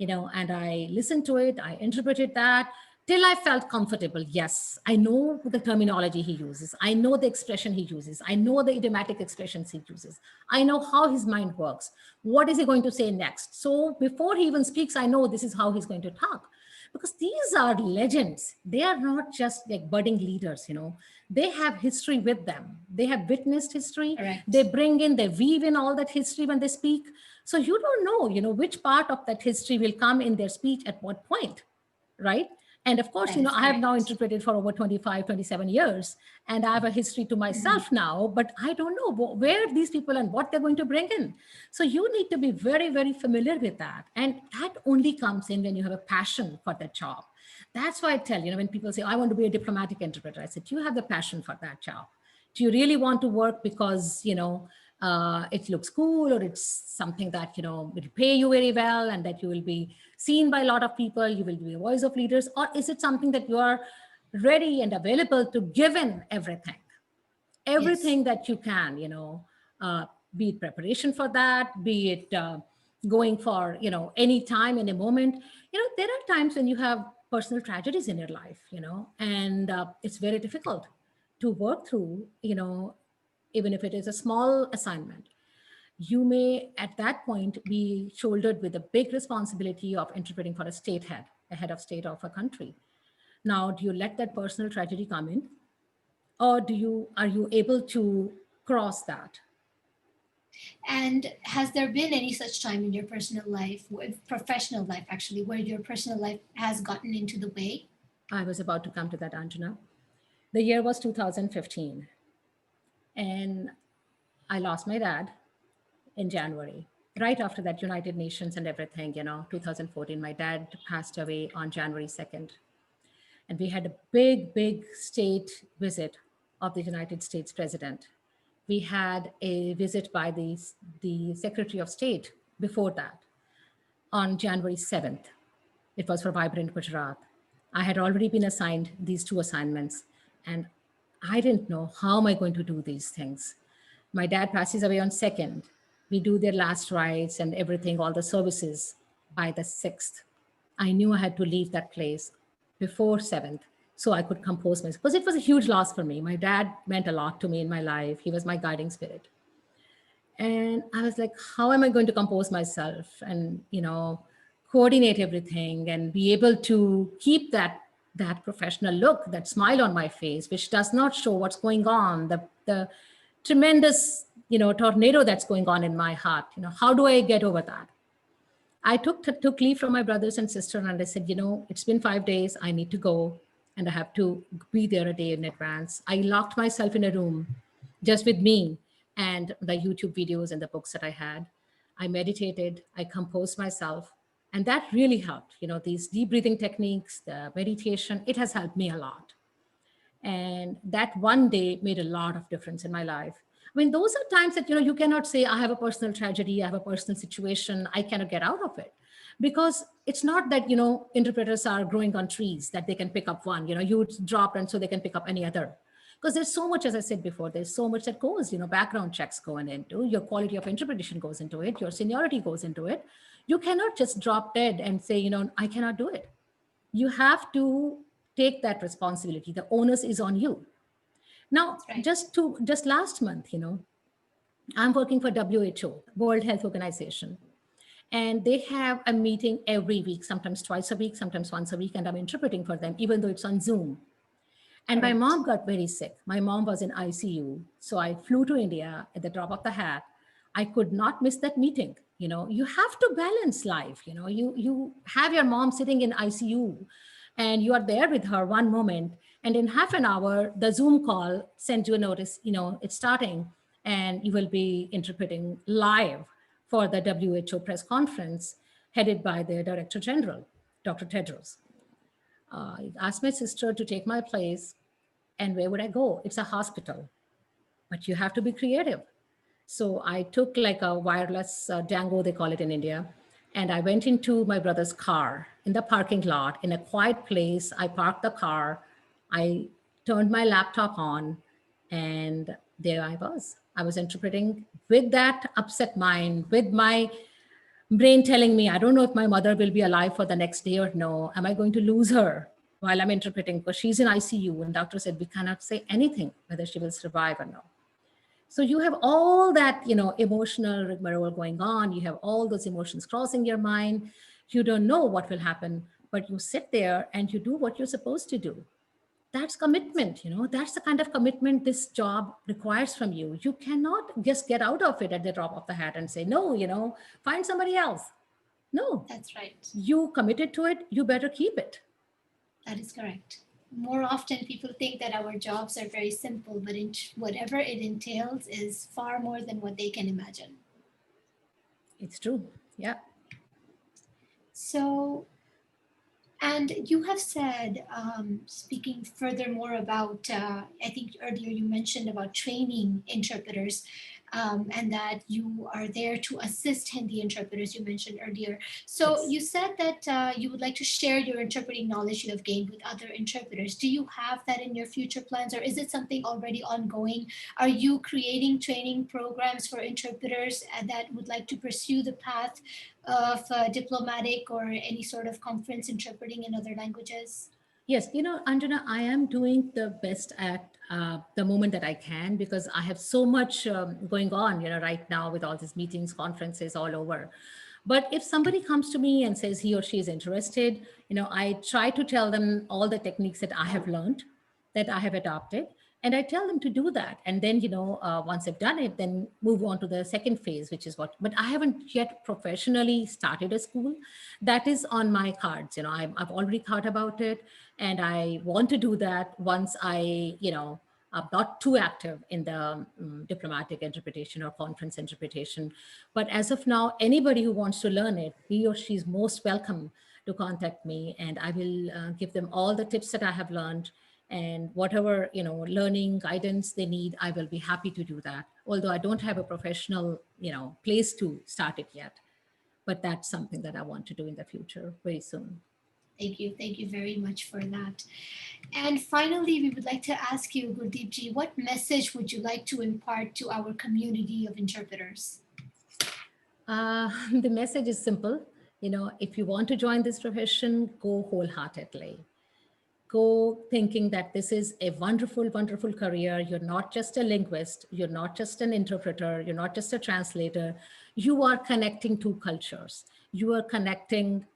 B: and I listened to it. I interpreted that till I felt comfortable. Yes, I know the terminology he uses. I know the expression he uses. I know the idiomatic expressions he uses. I know how his mind works. What is he going to say next? So before he even speaks, I know this is how he's going to talk. because these are legends. They are not just like budding leaders, they have history with them. They have witnessed history.
A: Correct.
B: They bring in, they weave in all that history when they speak. So you don't know, which part of that history will come in their speech at what point, right? And of course,
A: That is
B: I have now
A: correct.
B: interpreted for over 25, 27 years, and I have a history to myself now, but I don't know where these people and what they're going to bring in. So you need to be very, very familiar with that. And that only comes in when you have a passion for that job. That's why I tell, when people say, I want to be a diplomatic interpreter, I said, you have the passion for that job. Do you really want to work because, it looks cool, or it's something that, will pay you very well and that you will be seen by a lot of people, you will be a voice of leaders, or is it something that you are ready and available to give in everything that you can, be it preparation for that, be it going for, any time, in a moment. There are times when you have personal tragedies in your life, and it's very difficult to work through, even if it is a small assignment. You may at that point be shouldered with a big responsibility of interpreting for a head of state of a country. Now, do you let that personal tragedy come in, or are you able to cross that?
A: And has there been any such time in your personal life, professional life actually, where your personal life has gotten into the way?
B: I was about to come to that, Anjana. The year was 2015, and I lost my dad in January. Right after that, United Nations and everything, 2014, my dad passed away on January 2nd. And we had a big, big state visit of the United States president. We had a visit by the Secretary of State before that on January 7th. It was for Vibrant Gujarat. I had already been assigned these 2 assignments, and I didn't know how am I going to do these things. My dad passes away on 2nd. We do their last rites and everything, all the services by the 6th. I knew I had to leave that place before 7th so I could compose myself, because it was a huge loss for me. My dad meant a lot to me in my life. He was my guiding spirit. And I was like, how am I going to compose myself and, coordinate everything and be able to keep that professional look, that smile on my face, which does not show what's going on, the tremendous, tornado that's going on in my heart. How do I get over that? I took leave from my brothers and sister, and I said, it's been 5 days. I need to go, and I have to be there a day in advance. I locked myself in a room just with me and the YouTube videos and the books that I had. I meditated, I composed myself, and that really helped. These deep breathing techniques, the meditation, it has helped me a lot. And that one day made a lot of difference in my life. I mean, those are times that, you cannot say, I have a personal tragedy, I have a personal situation, I cannot get out of it. Because it's not that, interpreters are growing on trees that they can pick up one, you drop and so they can pick up any other. Because there's so much, as I said before, there's so much that goes, background checks going into, your quality of interpretation goes into it, your seniority goes into it. You cannot just drop dead and say, I cannot do it. You have to take that responsibility. The onus is on you. Now,
A: Right.
B: just last month, I'm working for WHO, World Health Organization. And they have a meeting every week, sometimes twice a week, sometimes once a week, and I'm interpreting for them, even though it's on Zoom. And my mom got very sick. My mom was in ICU. So I flew to India at the drop of the hat. I could not miss that meeting. You have to balance life. You have your mom sitting in ICU and you are there with her one moment. And in half an hour, the Zoom call sends you a notice, it's starting and you will be interpreting live for the WHO press conference headed by the Director General, Dr. Tedros. I asked my sister to take my place, and where would I go? It's a hospital, but you have to be creative. So I took like a wireless dango, they call it in India, and I went into my brother's car in the parking lot in a quiet place. I parked the car, I turned my laptop on, and there I was. I was interpreting with that upset mind, with my brain telling me, I don't know if my mother will be alive for the next day or no. Am I going to lose her while I'm interpreting? Because she's in ICU and doctor said, we cannot say anything whether she will survive or no. So you have all that, emotional rigmarole going on. You have all those emotions crossing your mind. You don't know what will happen. but you sit there and you do what you're supposed to do. That's commitment, that's the kind of commitment this job requires from you. You cannot just get out of it at the drop of the hat and say, no, find somebody else. No,
A: That's right.
B: you committed to it, you better keep it.
A: That is correct. More often people think that our jobs are very simple, but whatever it entails is far more than what they can imagine.
B: It's true. Yeah.
A: So, and you have said, speaking furthermore about, I think earlier you mentioned about training interpreters, and that you are there to assist Hindi interpreters, you mentioned earlier. So
B: Yes.
A: you said that you would like to share your interpreting knowledge you have gained with other interpreters. Do you have that in your future plans, or is it something already ongoing? Are you creating training programs for interpreters that would like to pursue the path of diplomatic or any sort of conference interpreting in other languages?
B: Yes, Anjana, I am doing the best at the moment that I can, because I have so much going on, right now with all these meetings, conferences all over. But if somebody comes to me and says he or she is interested, I try to tell them all the techniques that I have learned, that I have adopted, and I tell them to do that. And then, once they've done it, then move on to the second phase, which is but I haven't yet professionally started a school. That is on my cards. I've already thought about it, and I want to do that once I'm not too active in the diplomatic interpretation or conference interpretation. But as of now, anybody who wants to learn it, he or she is most welcome to contact me, and I will give them all the tips that I have learned, and whatever learning guidance they need, I will be happy to do that. Although I don't have a professional place to start it yet, but that's something that I want to do in the future very soon.
A: Thank you. Thank you very much for that. And finally, we would like to ask you, Gurdeep ji, what message would you like to impart to our community of interpreters?
B: The message is simple. If you want to join this profession, go wholeheartedly. Go thinking that this is a wonderful, wonderful career. You're not just a linguist. You're not just an interpreter. You're not just a translator. You are connecting two cultures. You are connecting,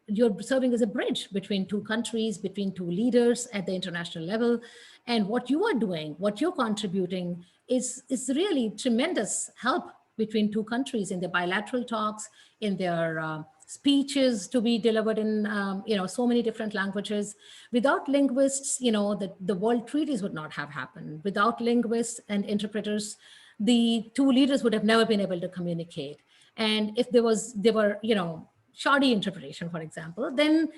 B: you're serving as a bridge between two countries, between two leaders at the international level. And what you are doing, what you're contributing is really tremendous help between two countries in their bilateral talks, in their speeches to be delivered in so many different languages. Without linguists, the world treaties would not have happened. Without linguists and interpreters, the two leaders would have never been able to communicate. And if they were shoddy interpretation, for example, then,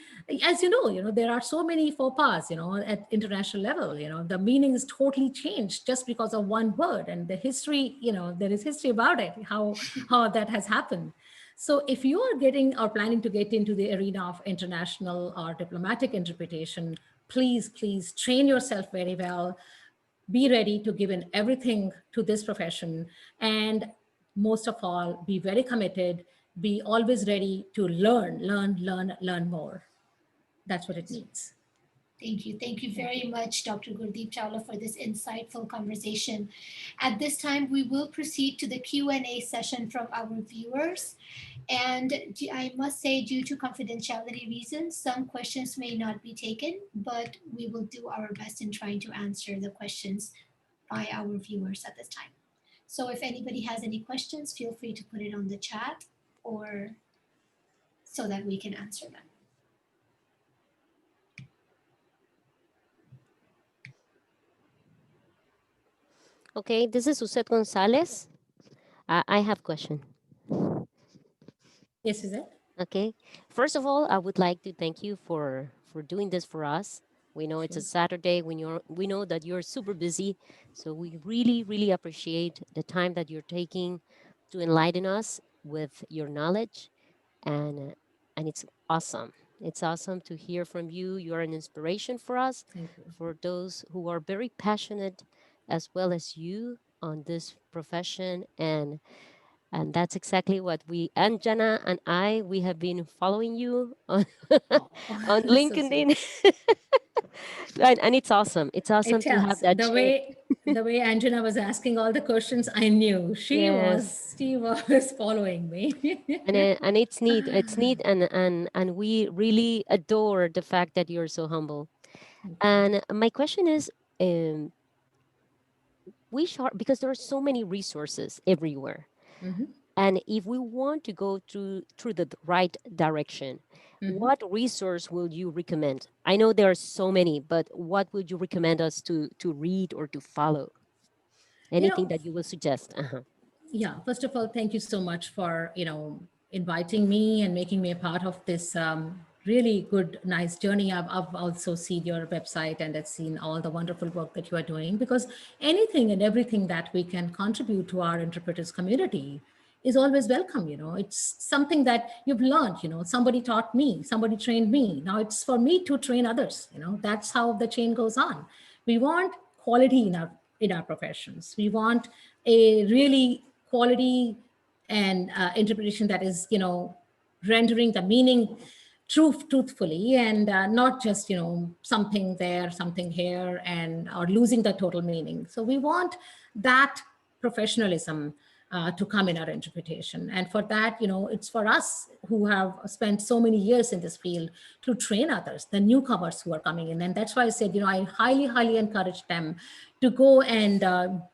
B: as there are so many faux pas, at international level, the meaning is totally changed just because of one word, and the history, there is history about it, how that has happened. So if you are getting or planning to get into the arena of international or diplomatic interpretation, please train yourself very well. Be ready to give in everything to this profession. And most of all, be very committed. Be always ready to learn more. That's what it needs.
A: Thank you. Thank you very much, Dr. Gurdeep Chawla, for this insightful conversation. At this time, we will proceed to the Q&A session from our viewers. And I must say, due to confidentiality reasons, some questions may not be taken, but we will do our best in trying to answer the questions by our viewers at this time. So if anybody has any questions, feel free to put it on the chat or so that we can answer them.
C: Okay, this is Suzette Gonzalez. I have a question.
B: Yes, is it?
C: Okay. First of all, I would like to thank you for doing this for us. We know it's a Saturday when we know that you're super busy. So we really appreciate the time that you're taking to enlighten us with your knowledge. And it's awesome. It's awesome to hear from you. You're an inspiration for us,
B: Thank you.
C: for those who are very passionate as well as you on this profession. And that's exactly what Anjana and we have been following you on, on
B: So sweet.
C: LinkedIn. And it's awesome. It's awesome
B: It
C: to have
B: tells
C: that
B: the
C: change.
B: way The way Anjana was asking all the questions, I knew she
C: Yes.
B: was following me.
C: And it's neat. It's neat, and we really adore the fact that you're so humble. And my question is, um, we share because there are so many resources everywhere.
B: Mhm.
C: And if we want to go through the right direction, what resource will you recommend? I know there are so many, but what would you recommend us to read or to follow?
B: You
C: Anything
B: know,
C: that you will suggest? Uh-huh.
B: yeah, first of all, thank you so much for, inviting me and making me a part of this really good, nice journey. I've also seen your website and I've seen all the wonderful work that you are doing, because anything and everything that we can contribute to our interpreters community is always welcome. It's something that you've learned, somebody taught me, somebody trained me. Now it's for me to train others. That's how the chain goes on. We want quality in our professions. We want a really quality and interpretation that is, rendering the meaning truthfully, and not just, something there, something here, and or losing the total meaning. So we want that professionalism to come in our interpretation. And for that, it's for us who have spent so many years in this field to train others, the newcomers who are coming in. And that's why I said, I highly, highly encourage them to go and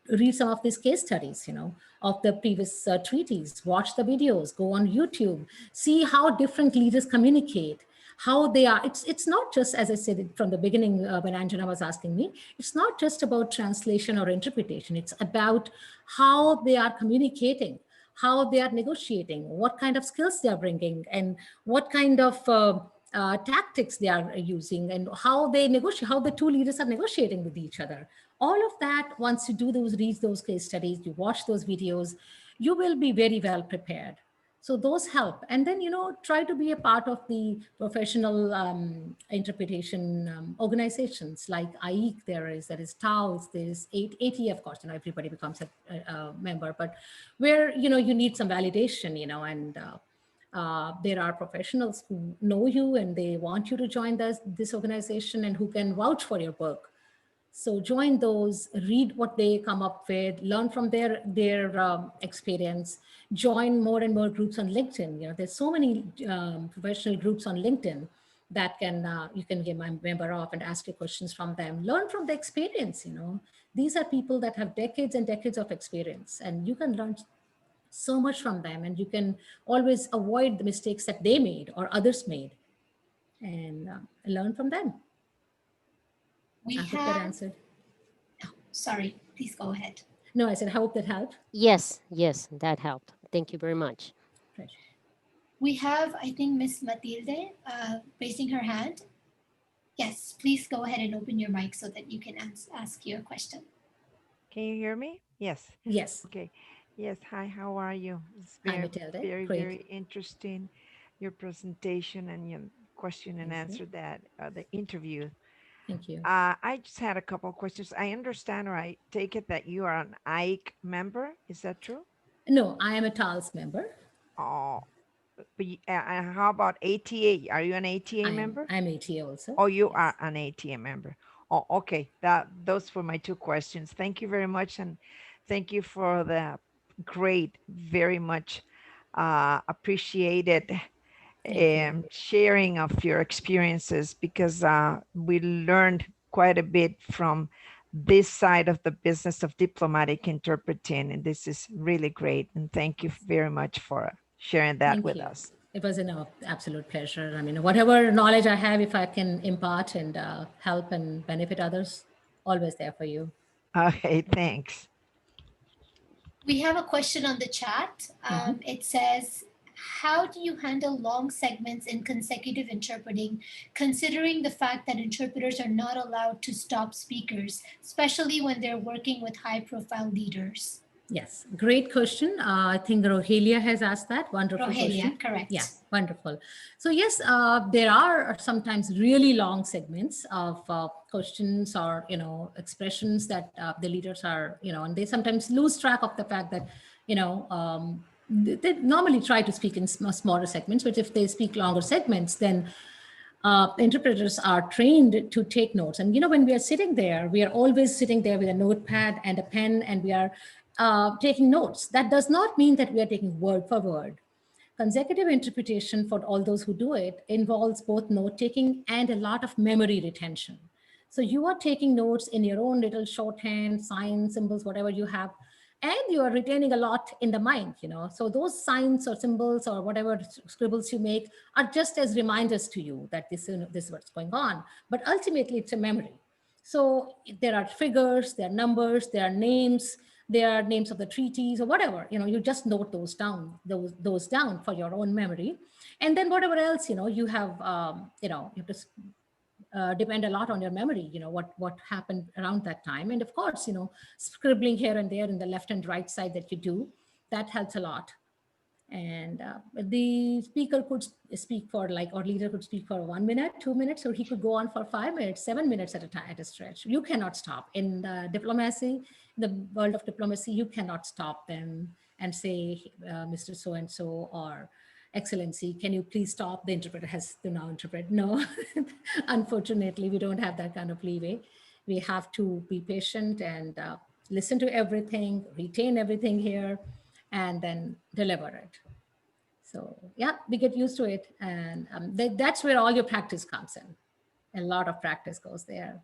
B: read some of these case studies, of the previous treaties, watch the videos, go on YouTube, see how different leaders communicate, how they are. It's not just, as I said from the beginning when Anjana was asking me, it's not just about translation or interpretation. It's about how they are communicating, how they are negotiating, what kind of skills they are bringing, and what kind of tactics they are using, and how they negotiate, how the two leaders are negotiating with each other. All of that, once you read those case studies, you watch those videos, you will be very well prepared. So those help. And then, try to be a part of the professional interpretation organizations like IEC, there is TAOS, there is ATE, of course, everybody becomes a member, but where, you need some validation, and there are professionals who know you and they want you to join this organization and who can vouch for your work. So join those, read what they come up with, learn from their experience, join more and more groups on LinkedIn. There's so many professional groups on LinkedIn that you can get a member of and ask your questions from them. Learn from the experience. These are people that have decades and decades of experience, and you can learn so much from them, and you can always avoid the mistakes that they made or others made, and learn from them.
A: We
B: I hope that answered.
A: Sorry, please go ahead.
B: No, I said, I hope that helped.
C: Yes, that helped. Thank you very much.
B: Pleasure.
A: We have, I think, Miss Matilde raising her hand. Yes, please go ahead and open your mic so that you can ask your question.
D: Can you hear me? Yes.
B: Yes.
D: Okay. Yes. Hi, how are you? It's
B: Hi,
D: very,
B: Matilda.
D: very,
B: Great.
D: very interesting, your presentation and your question and
B: Thank you.
D: answer that, the interview.
B: Thank you.
D: I just had a couple of questions. I understand, or I take it that you are an IEC member. Is that true?
B: No, I am a TALS member.
D: Oh, but how about ATA? Are you an ATA member?
B: I'm ATA also.
D: Oh, you
B: Yes.
D: are an ATA member. Oh, okay. Those were my two questions. Thank you very much, and thank you for the great, very much appreciated
B: Thank you.
D: sharing of your experiences, because we learned quite a bit from this side of the business of diplomatic interpreting, and this is really great. And thank you very much for sharing that
B: Thank
D: with
B: you.
D: us.
B: It was an absolute pleasure. I mean, whatever knowledge I have, if I can impart and help and benefit others, always there for you.
D: Okay, thanks.
A: We have a question on the chat. It says, how do you handle long segments in consecutive interpreting, considering the fact that interpreters are not allowed to stop speakers, especially when they're working with high-profile leaders?
B: Yes, great question. I think Rohelia has asked that. Wonderful question.
A: Rohelia, correct.
B: Yeah, wonderful. So yes, there are sometimes really long segments of questions or, expressions that the leaders are, and they sometimes lose track of the fact that, they normally try to speak in smaller segments, but if they speak longer segments, then interpreters are trained to take notes. And, when we are sitting there, we are always sitting there with a notepad and a pen, and we are taking notes. That does not mean that we are taking word for word. Consecutive interpretation, for all those who do it, involves both note-taking and a lot of memory retention. So you are taking notes in your own little shorthand, signs, symbols, whatever you have, and you are retaining a lot in the mind, So those signs or symbols or whatever scribbles you make are just as reminders to you that this is what's going on. But ultimately, it's a memory. So there are figures, there are numbers, there are names, of the treaties or whatever, you just note those down for your own memory. And then whatever else, you have, you have to depend a lot on your memory, what happened around that time. And of course, scribbling here and there in the left and right side that you do, that helps a lot. And the speaker could speak for or leader could speak for 1 minute, 2 minutes, or he could go on for 5 minutes, 7 minutes at a time, at a stretch. You cannot stop. In diplomacy, the world of diplomacy, you cannot stop them and say, Mr. So-and-so or Excellency, can you please stop? The interpreter has to now interpret. No, unfortunately, we don't have that kind of leeway. We have to be patient and listen to everything, retain everything here, and then deliver it. So yeah, we get used to it. And that's where all your practice comes in. A lot of practice goes there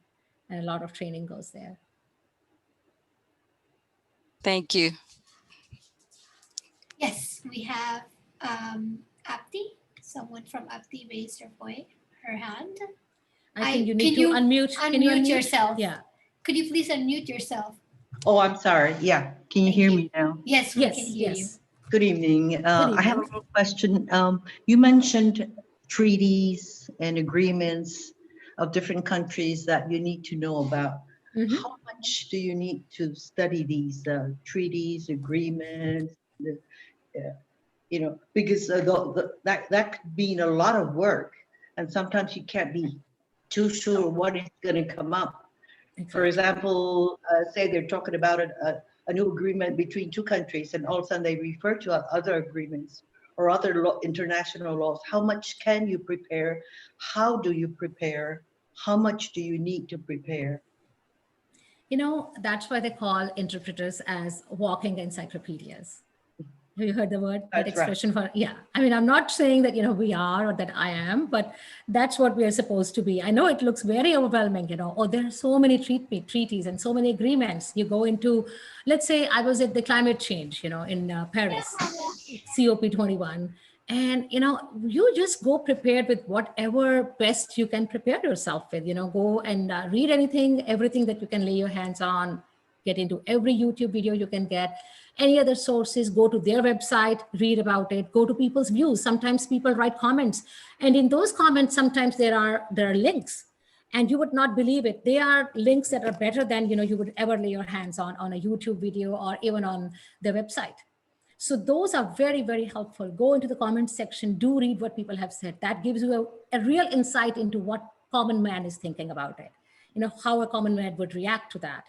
B: and a lot of training goes there.
E: Thank you.
A: Yes, we have APTI. Someone from APTI raised her hand.
B: I think you need to unmute. Can you unmute
A: yourself?
B: Yeah.
A: Could you please unmute yourself?
F: Oh, I'm sorry. Yeah. Can you hear me now?
A: Yes, we can hear you.
F: Good evening.
B: Good
F: I have a little question. You mentioned treaties and agreements of different countries that you need to know about.
B: Mhm.
F: How much do you need to study these treaties, agreements? Because that could mean a lot of work, and sometimes you can't be too sure what is going to come up. For example, say they're talking about a new agreement between two countries, and all of a sudden they refer to other agreements or other international laws. How much can you prepare? How do you prepare? How much do you need to prepare?
B: That's why they call interpreters as walking encyclopedias. Have you heard the word, that
F: That's
B: expression for, yeah. I mean, I'm not saying that, we are or that I am, but that's what we are supposed to be. I know it looks very overwhelming, there are so many treaties and so many agreements. You go into, let's say I was at the climate change, in Paris, COP21. And, you just go prepared with whatever best you can prepare yourself with, go and read everything that you can lay your hands on, get into every YouTube video you can get, any other sources, go to their website, read about it, go to people's views. Sometimes people write comments, and in those comments, sometimes there are links, and you would not believe it. They are links that are better than, you would ever lay your hands on a YouTube video or even on their website. So those are very, very helpful. Go into the comments section, do read what people have said. That gives you a real insight into what common man is thinking about it, how a common man would react to that.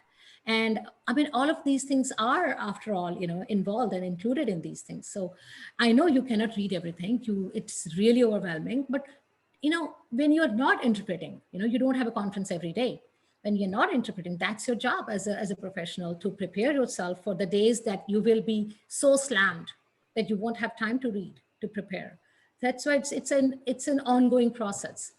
B: And I mean, all of these things are, after all, involved and included in these things. So I know you cannot read everything. It's really overwhelming. But, when you're not interpreting, you don't have a conference every day. When you're not interpreting, that's your job as a professional, to prepare yourself for the days that you will be so slammed that you won't have time to read, to prepare. That's why it's an ongoing process.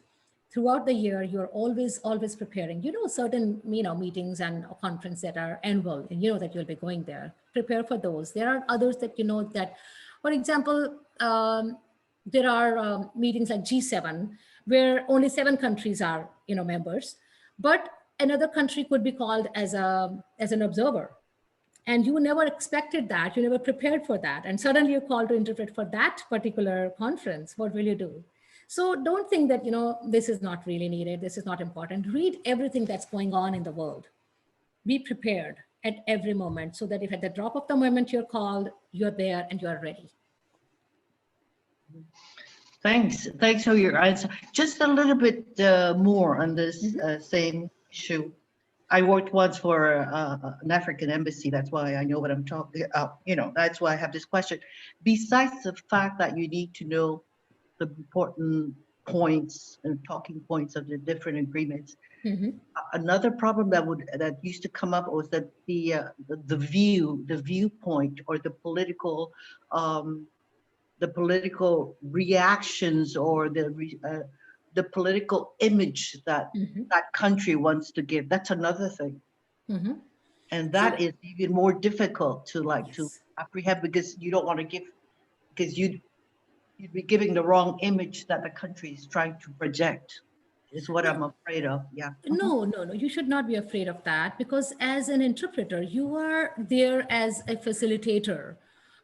B: Throughout the year, you're always preparing. Certain meetings and conference that are annual, and that you'll be going there. Prepare for those. There are others that that, for example, there are meetings like G7 where only 7 countries are members, but another country could be called as an observer. And you never expected that, you never prepared for that. And suddenly you're called to interpret for that particular conference. What will you do? So don't think that, this is not really needed, this is not important. Read everything that's going on in the world. Be prepared at every moment, so that if at the drop of the moment you're called, you're there and you're ready.
F: Thanks for your answer. Just a little bit more on this same issue. I worked once for an African embassy. That's why I know what I'm talking about. That's why I have this question. Besides the fact that you need to know the important points and talking points of the different agreements.
B: Mhm.
F: Another problem that used to come up was that the viewpoint, or the political reactions, or the political image that
B: Mhm.
F: that country wants to give. That's another thing,
B: Mhm.
F: and
B: So,
F: that is even more difficult to
B: yes.
F: apprehend, because you don't want to give, because you'd be giving the wrong image that the country is trying to project, is what
B: No,
F: I'm afraid of. Yeah.
B: no, no, no. You should not be afraid of that, because as an interpreter, you are there as a facilitator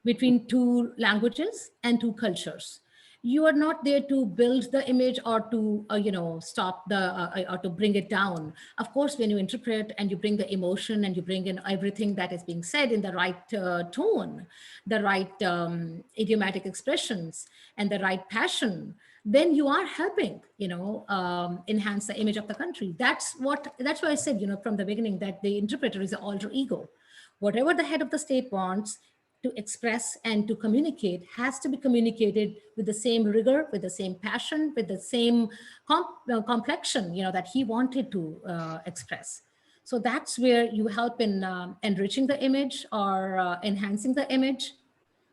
B: between two languages and two cultures. You are not there to build the image or to, stop or to bring it down. Of course, when you interpret and you bring the emotion and you bring in everything that is being said in the right tone, the right idiomatic expressions, and the right passion, then you are helping, enhance the image of the country. That's why I said, from the beginning, that the interpreter is an alter ego. Whatever the head of the state wants to express and to communicate has to be communicated with the same rigor, with the same passion, with the same complexion, that he wanted to express. So that's where you help in enriching the image or enhancing the image.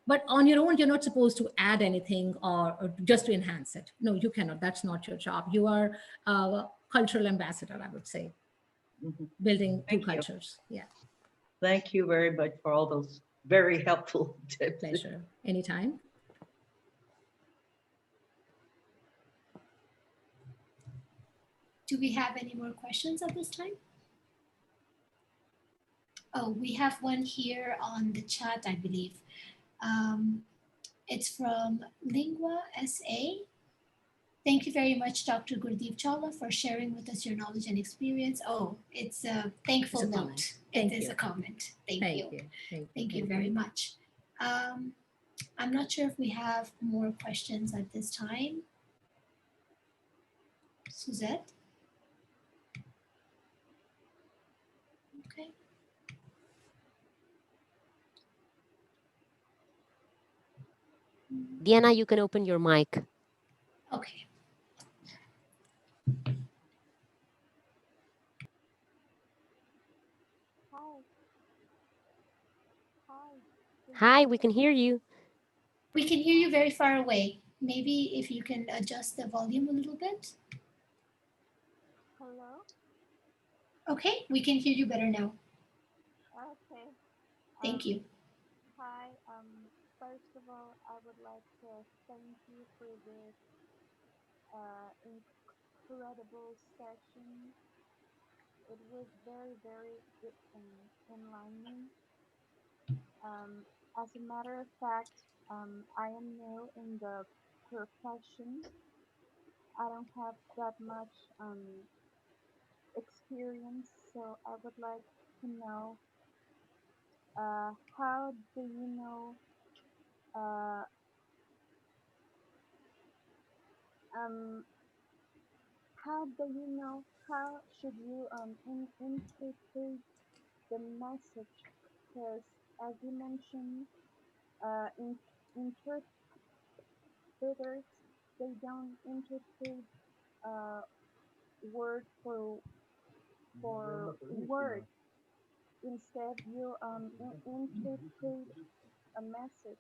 B: But on your own, you're not supposed to add anything or just to enhance it. No, you cannot. That's not your job. You are a cultural ambassador, I would say,
F: Mhm.
B: building two
F: Thank you.
B: cultures. Yeah,
F: Thank you very much for all those very helpful tips.
B: pleasure. Anytime.
A: Do we have any more questions at this time? Oh, we have one here on the chat, I believe. It's from Lingua SA. Thank you very much, Dr. Gurdeep Chawla, for sharing with us your knowledge and experience. Oh, it's a thankful
B: It's a
A: note.
B: comment.
A: It
B: Thank
A: is
B: you.
A: a comment. Thank
B: Thank
A: you.
B: you. Thank
A: Thank
B: you.
A: you very much. I'm not sure if we have more questions at this time. Suzette? Okay.
C: Diana, you can open your mic.
A: Okay.
C: Hi, we can hear you.
A: We can hear you very far away. Maybe if you can adjust the volume a little bit.
E: Hello?
A: Okay, we can hear you better now.
E: Okay.
A: Thank you.
E: Hi. First of all, I would like to thank you for this incredible session. It was very, very enlightening. As a matter of fact, I am new in the profession. I don't have that much experience, so I would like to know how do you know uh, um, how do you know how should you interpret the message? Because as you mentioned, interpreters they don't interpret uh, word for word. Instead, you interpret a message.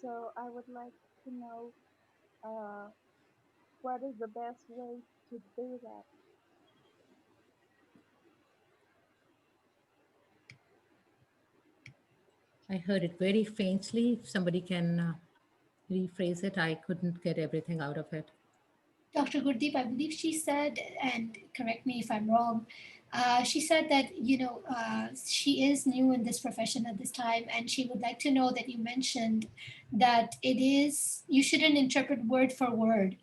E: So I would like to know uh, what is the best way to do that.
B: I heard it very faintly. If somebody can rephrase it, I couldn't get everything out of it.
A: Dr. Gurdeep, I believe she said, and correct me if I'm wrong, she said that, she is new in this profession at this time, and she would like to know that you mentioned that you shouldn't interpret word for word,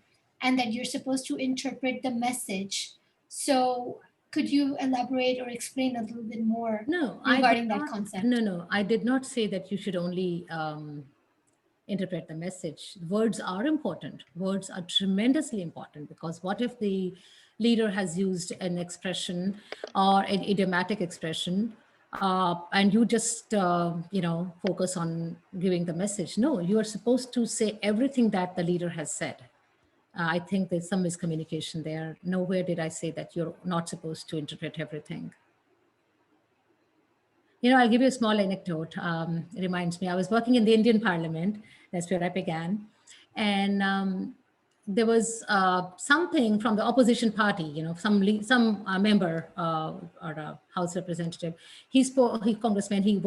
A: and that you're supposed to interpret the message. So could you elaborate or explain a little bit more
B: No,
A: regarding that concept?
B: No, I did not say that you should only interpret the message. Words are important. Words are tremendously important, because what if the leader has used an expression or an idiomatic expression, and you just focus on giving the message? No, you are supposed to say everything that the leader has said. I think there's some miscommunication there. Nowhere did I say that you're not supposed to interpret everything. You know, I'll give you a small anecdote. It reminds me, I was working in the Indian Parliament. That's where I began. And there was something from the opposition party, you know, some member or a House representative. He spoke, congressman, he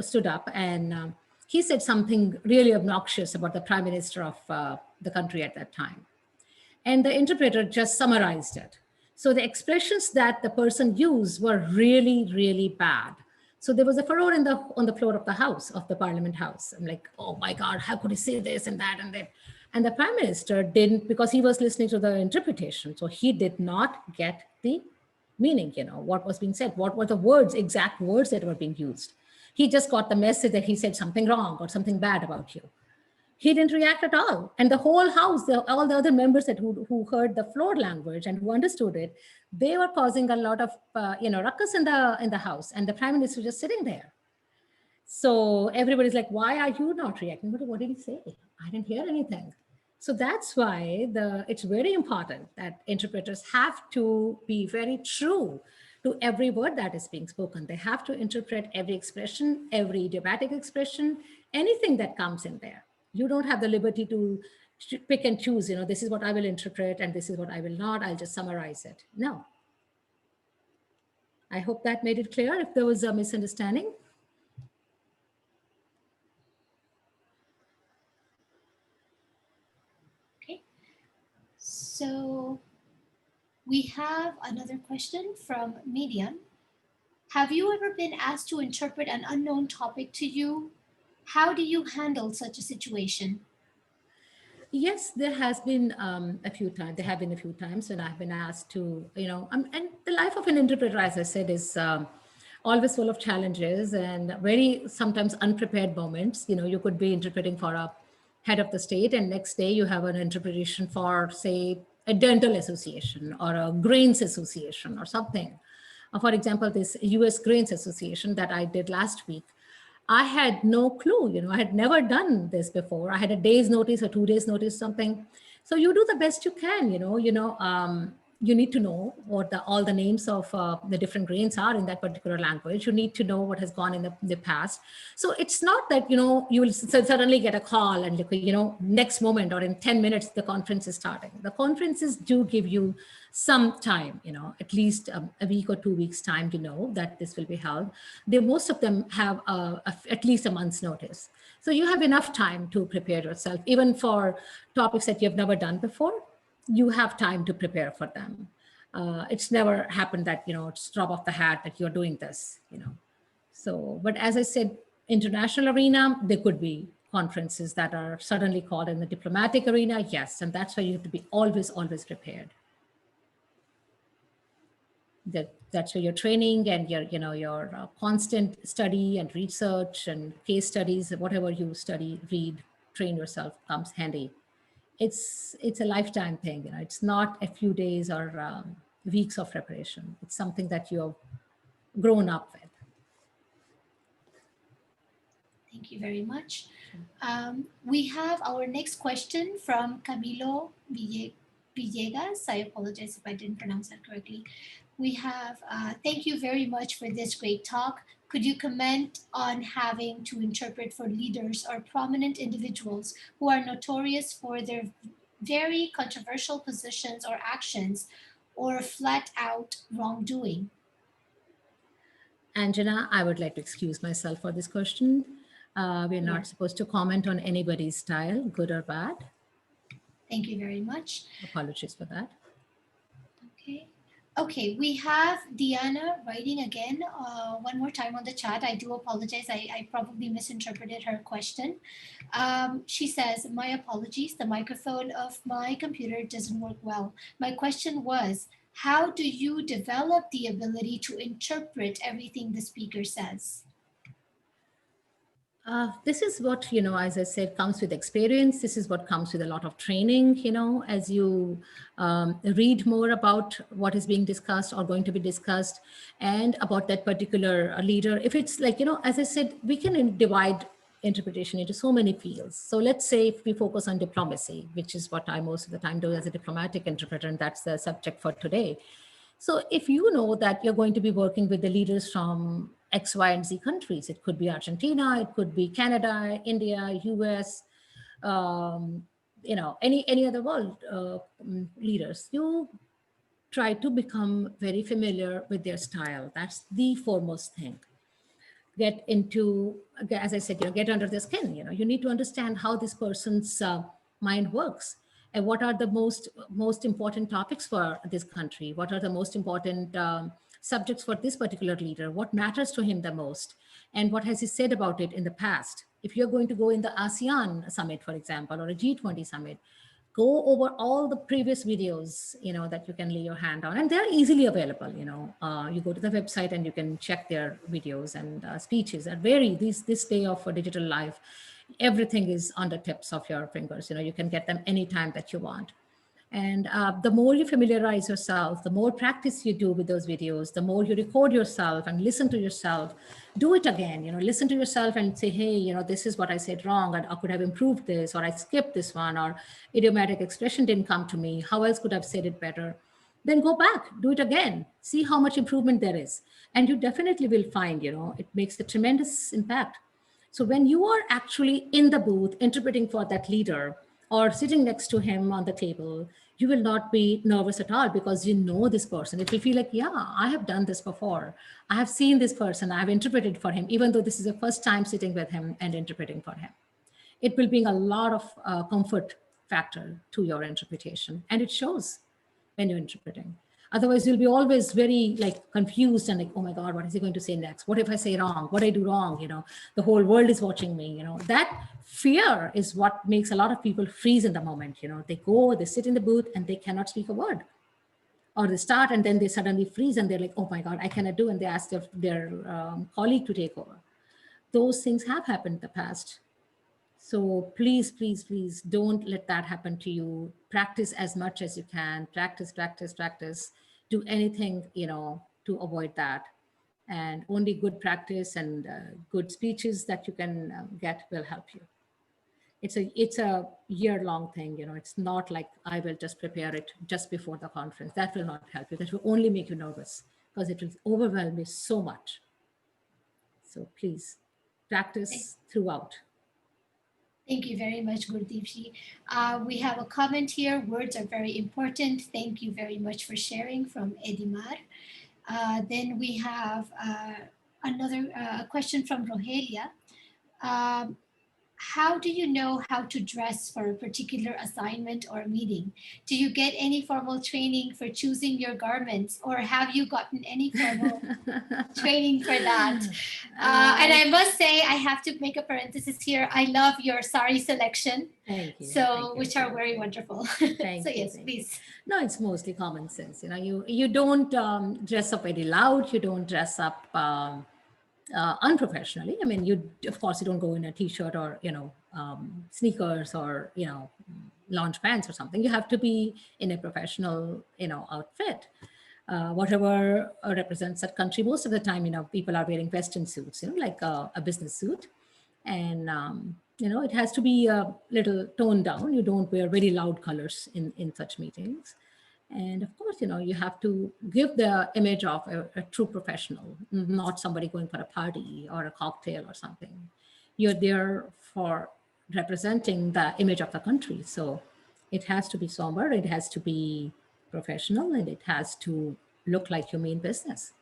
B: stood up and he said something really obnoxious about the prime minister of the country at that time. And the interpreter just summarized it. So the expressions that the person used were really, really bad. So there was a furore on the floor of the house, of the Parliament House. I'm like, oh my God, how could he say this and that and that? And the prime minister didn't, because he was listening to the interpretation. So he did not get the meaning, you know, what was being said, what were the words, exact words that were being used. He just got the message that he said something wrong or something bad about you. He didn't react at all. And the whole house, all the other members who heard the floor language and who understood it, they were causing a lot of, ruckus in the house. And the prime minister was just sitting there. So everybody's like, why are you not reacting? What did he say? I didn't hear anything. So that's why it's very important that interpreters have to be very true to every word that is being spoken. They have to interpret every expression, every idiomatic expression, anything that comes in there. You don't have the liberty to pick and choose, you know, this is what I will interpret and this is what I will not, I'll just summarize it. No. I hope that made it clear if there was a misunderstanding.
A: Okay. So we have another question from Medium. Have you ever been asked to interpret an unknown topic to you? How do you handle such a situation?
B: Yes, there has been a few times. There have been a few times when I've been asked to, you know, and the life of an interpreter, as I said, is always full of challenges and very sometimes unprepared moments. You know, you could be interpreting for a head of the state, and next day you have an interpretation for, say, a dental association or a grains association or something. For example, this US Grains Association that I did last week, I had no clue, you know, I had never done this before. I had a day's notice or 2 days notice, something. So you do the best you can, you need to know what all the names of the different grains are in that particular language. You need to know what has gone in the past. So it's not that, you know, you will suddenly get a call and, you know, next moment or in 10 minutes, the conference is starting. The conferences do give you some time, you know, at least a week or 2 weeks time to know that this will be held. Most of them have at least a month's notice. So you have enough time to prepare yourself, even for topics that you've never done before. You have time to prepare for them. It's never happened that, you know, it's drop off the hat that you're doing this, you know. So, but as I said, international arena, there could be conferences that are suddenly called in the diplomatic arena. Yes. And that's why you have to be always prepared. That's where your training and your constant study and research and case studies, whatever you study, read, train yourself comes handy. It's a lifetime thing, you know. It's not a few days or weeks of preparation. It's something that you have grown up with.
A: Thank you very much. We have our next question from Camilo Villegas. I apologize if I didn't pronounce that correctly. We have, thank you very much for this great talk. Could you comment on having to interpret for leaders or prominent individuals who are notorious for their very controversial positions or actions or flat out wrongdoing?
B: Anjana, I would like to excuse myself for this question. We're not supposed to comment on anybody's style, good or bad.
A: Thank you very much.
B: Apologies for that.
A: Okay, we have Diana writing again one more time on the chat. I do apologize. I probably misinterpreted her question. She says, my apologies. The microphone of my computer doesn't work well. My question was, how do you develop the ability to interpret everything the speaker says?
B: This is what, you know, as I said, comes with experience. This is what comes with a lot of training, you know, as you read more about what is being discussed or going to be discussed and about that particular leader. If it's like, you know, as I said, we can divide interpretation into so many fields. So let's say if we focus on diplomacy, which is what I most of the time do as a diplomatic interpreter, and that's the subject for today. So if you know that you're going to be working with the leaders from X, Y, and Z countries, it could be Argentina, it could be Canada, India, US, any other world leaders, you try to become very familiar with their style. That's the foremost thing. Get into, as I said, get under the skin. You need to understand how this person's mind works, and what are the most important topics for this country. What are the most important subjects for this particular leader? What matters to him the most, and what has he said about it in the past? If you're going to go in the ASEAN summit, for example, or a G20 summit, go over all the previous videos, that you can lay your hand on, and they're easily available. You go to the website and you can check their videos, and speeches are very, this day of a digital life, everything is on the tips of your fingers. You can get them anytime that you want. And the more you familiarize yourself, the more practice you do with those videos, the more you record yourself and listen to yourself, do it again, listen to yourself and say, hey, this is what I said wrong, and I could have improved this, or I skipped this one, or idiomatic expression didn't come to me. How else could I have said it better? Then go back, do it again, see how much improvement there is. And you definitely will find, it makes a tremendous impact. So when you are actually in the booth interpreting for that leader, or sitting next to him on the table, you will not be nervous at all, because you know this person. It will feel like, yeah, I have done this before. I have seen this person, I have interpreted for him, even though this is the first time sitting with him and interpreting for him. It will bring a lot of comfort factor to your interpretation, and it shows when you're interpreting. Otherwise, you'll be always very confused and oh my God, what is he going to say next? What if I say wrong? What I do wrong? The whole world is watching me. That fear is what makes a lot of people freeze in the moment. They sit in the booth and they cannot speak a word. Or they start and then they suddenly freeze and they're like, oh my God, I cannot do. And they ask their colleague to take over. Those things have happened in the past. So please, please, please don't let that happen to you. Practice as much as you can. Practice, practice, practice. Do anything, to avoid that. And only good practice and good speeches that you can get will help you. It's a year-long thing. It's not like I will just prepare it just before the conference. That will not help you. That will only make you nervous, because it will overwhelm you so much. So please practice throughout.
A: Thank you very much, Gurdeep. We have a comment here. Words are very important. Thank you very much for sharing, from Edimar. Then we have another question from Rogelia. How do you know how to dress for a particular assignment or meeting? Do you get any formal training for choosing your garments, or have you gotten any formal training for that? And I must say, I have to make a parenthesis here. I love your sari selection.
B: Thank you.
A: So, which are very wonderful. So yes, please.
B: No, it's mostly common sense. You don't dress up very loud. You don't dress up unprofessionally. I mean, of course you don't go in a t-shirt or sneakers or lounge pants or something. You have to be in a professional outfit, whatever represents that country. Most of the time, people are wearing Western suits, like a business suit, and it has to be a little toned down. You don't wear very loud colors in such meetings. And of course, you have to give the image of a true professional, not somebody going for a party or a cocktail or something. You're there for representing the image of the country. So it has to be somber, it has to be professional, and it has to look like you mean business.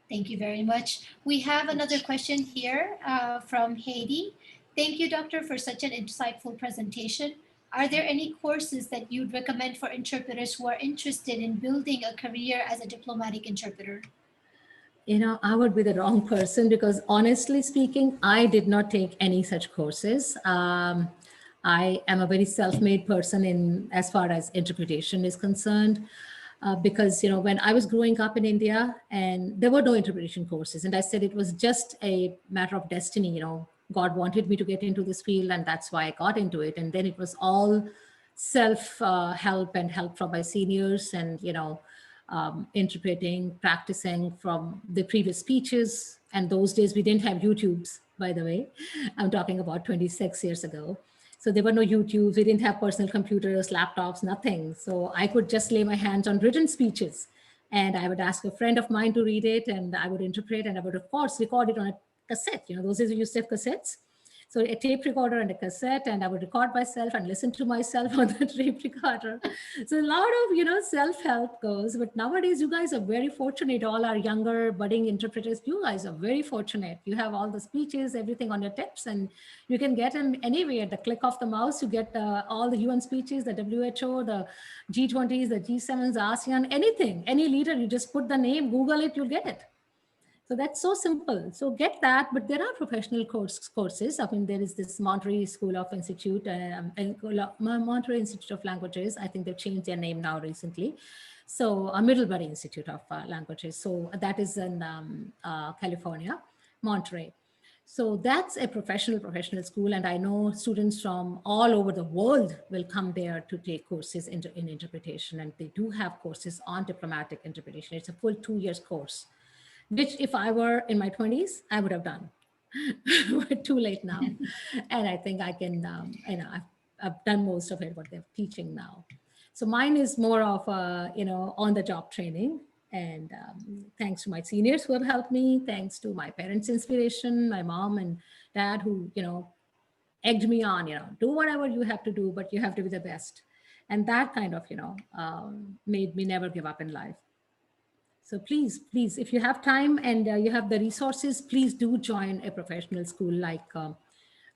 A: Thank you very much. We have another question here from Haiti. Thank you, Doctor, for such an insightful presentation. Are there any courses that you'd recommend for interpreters who are interested in building a career as a diplomatic interpreter?
B: I would be the wrong person, because honestly speaking, I did not take any such courses. I am a very self-made person as far as interpretation is concerned. Because, when I was growing up in India, and there were no interpretation courses, and I said it was just a matter of destiny, God wanted me to get into this field, and that's why I got into it. And then it was all self-help and help from my seniors. And, interpreting, practicing from the previous speeches. And those days we didn't have YouTubes, by the way. I'm talking about 26 years ago. So there were no YouTubes, we didn't have personal computers, laptops, nothing. So I could just lay my hands on written speeches. And I would ask a friend of mine to read it, and I would interpret, and I would, of course, record it on a cassette. You know, those days we used to have cassettes. So a tape recorder and a cassette, and I would record myself and listen to myself on the tape recorder. So a lot of, you know, self-help goes, but nowadays you guys are very fortunate. All our younger budding interpreters, you guys are very fortunate. You have all the speeches, everything on your tips, and you can get them anywhere. The click of the mouse, you get all the UN speeches, the WHO, the G20s, the G7s, ASEAN, anything, any leader, you just put the name, Google it, you'll get it. So that's so simple. So get that, but there are professional courses. I mean, there is this Monterey School of Institute, Monterey Institute of Languages. I think they've changed their name now recently. So a Middlebury Institute of Languages. So that is in California, Monterey. So that's a professional school. And I know students from all over the world will come there to take courses in interpretation. And they do have courses on diplomatic interpretation. It's a full 2 years course, which if I were in my 20s, I would have done. But too late now. And I think I can, you know, I've done most of it, what they're teaching now. So mine is more of a, you know, on the job training. And thanks to my seniors who have helped me, thanks to my parents' inspiration, my mom and dad who, you know, egged me on, you know, do whatever you have to do, but you have to be the best. And that kind of, you know, made me never give up in life. So please, if you have time and you have the resources, please do join a professional school like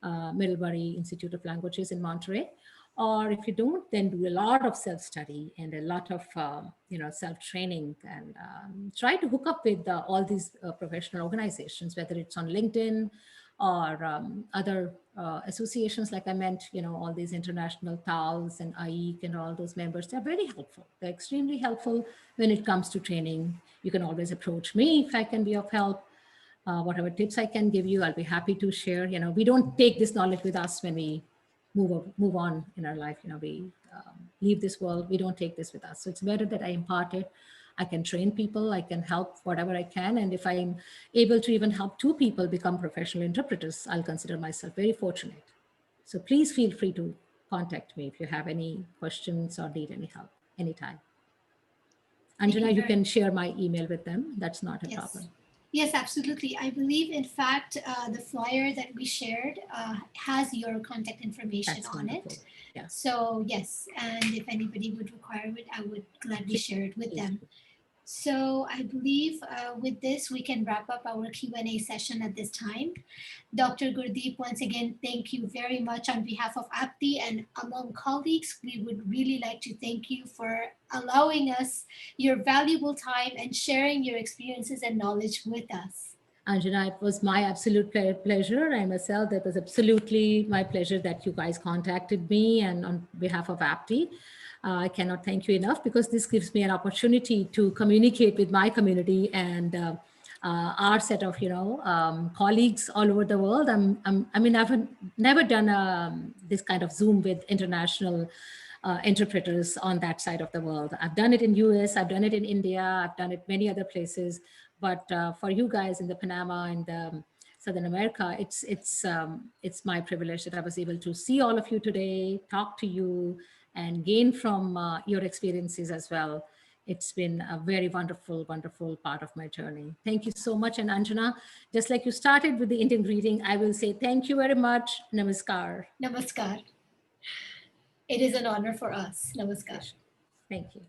B: Middlebury Institute of Languages in Monterey. Or if you don't, then do a lot of self-study and a lot of you know, self-training, and try to hook up with all these professional organizations, whether it's on LinkedIn or other associations, like I meant, you know, all these international TALs and IEC and all those members. They're very helpful. They're extremely helpful when it comes to training. You can always approach me if I can be of help. Whatever tips I can give you, I'll be happy to share. You know, we don't take this knowledge with us when we move on in our life. You know, we leave this world, we don't take this with us. So it's better that I impart it. I can train people, I can help whatever I can. And if I'm able to even help 2 people become professional interpreters, I'll consider myself very fortunate. So please feel free to contact me if you have any questions or need any help anytime. Anjana, you can share my email with them. That's not a problem.
A: Yes, absolutely. I believe, in fact, the flyer that we shared has your contact information on it.
B: Yeah.
A: So yes, and if anybody would require it, I would gladly share it with them. So I believe with this, we can wrap up our Q&A session at this time. Dr. Gurdeep, once again, thank you very much on behalf of APTI and among colleagues. We would really like to thank you for allowing us your valuable time and sharing your experiences and knowledge with us.
B: Anjana, it was my absolute pleasure. I myself, that was absolutely my pleasure that you guys contacted me, and on behalf of APTI. I cannot thank you enough, because this gives me an opportunity to communicate with my community and our set of, you know, colleagues all over the world. I mean, I've never done this kind of Zoom with international interpreters on that side of the world. I've done it in US, I've done it in India, I've done it many other places. But for you guys in the Panama and Southern America, it's my privilege that I was able to see all of you today, talk to you, and gain from your experiences as well. It's been a very wonderful, wonderful part of my journey. Thank you so much. And Anjana, just like you started with the Indian greeting, I will say thank you very much. Namaskar.
A: Namaskar. It is an honor for us. Namaskar.
B: Thank you.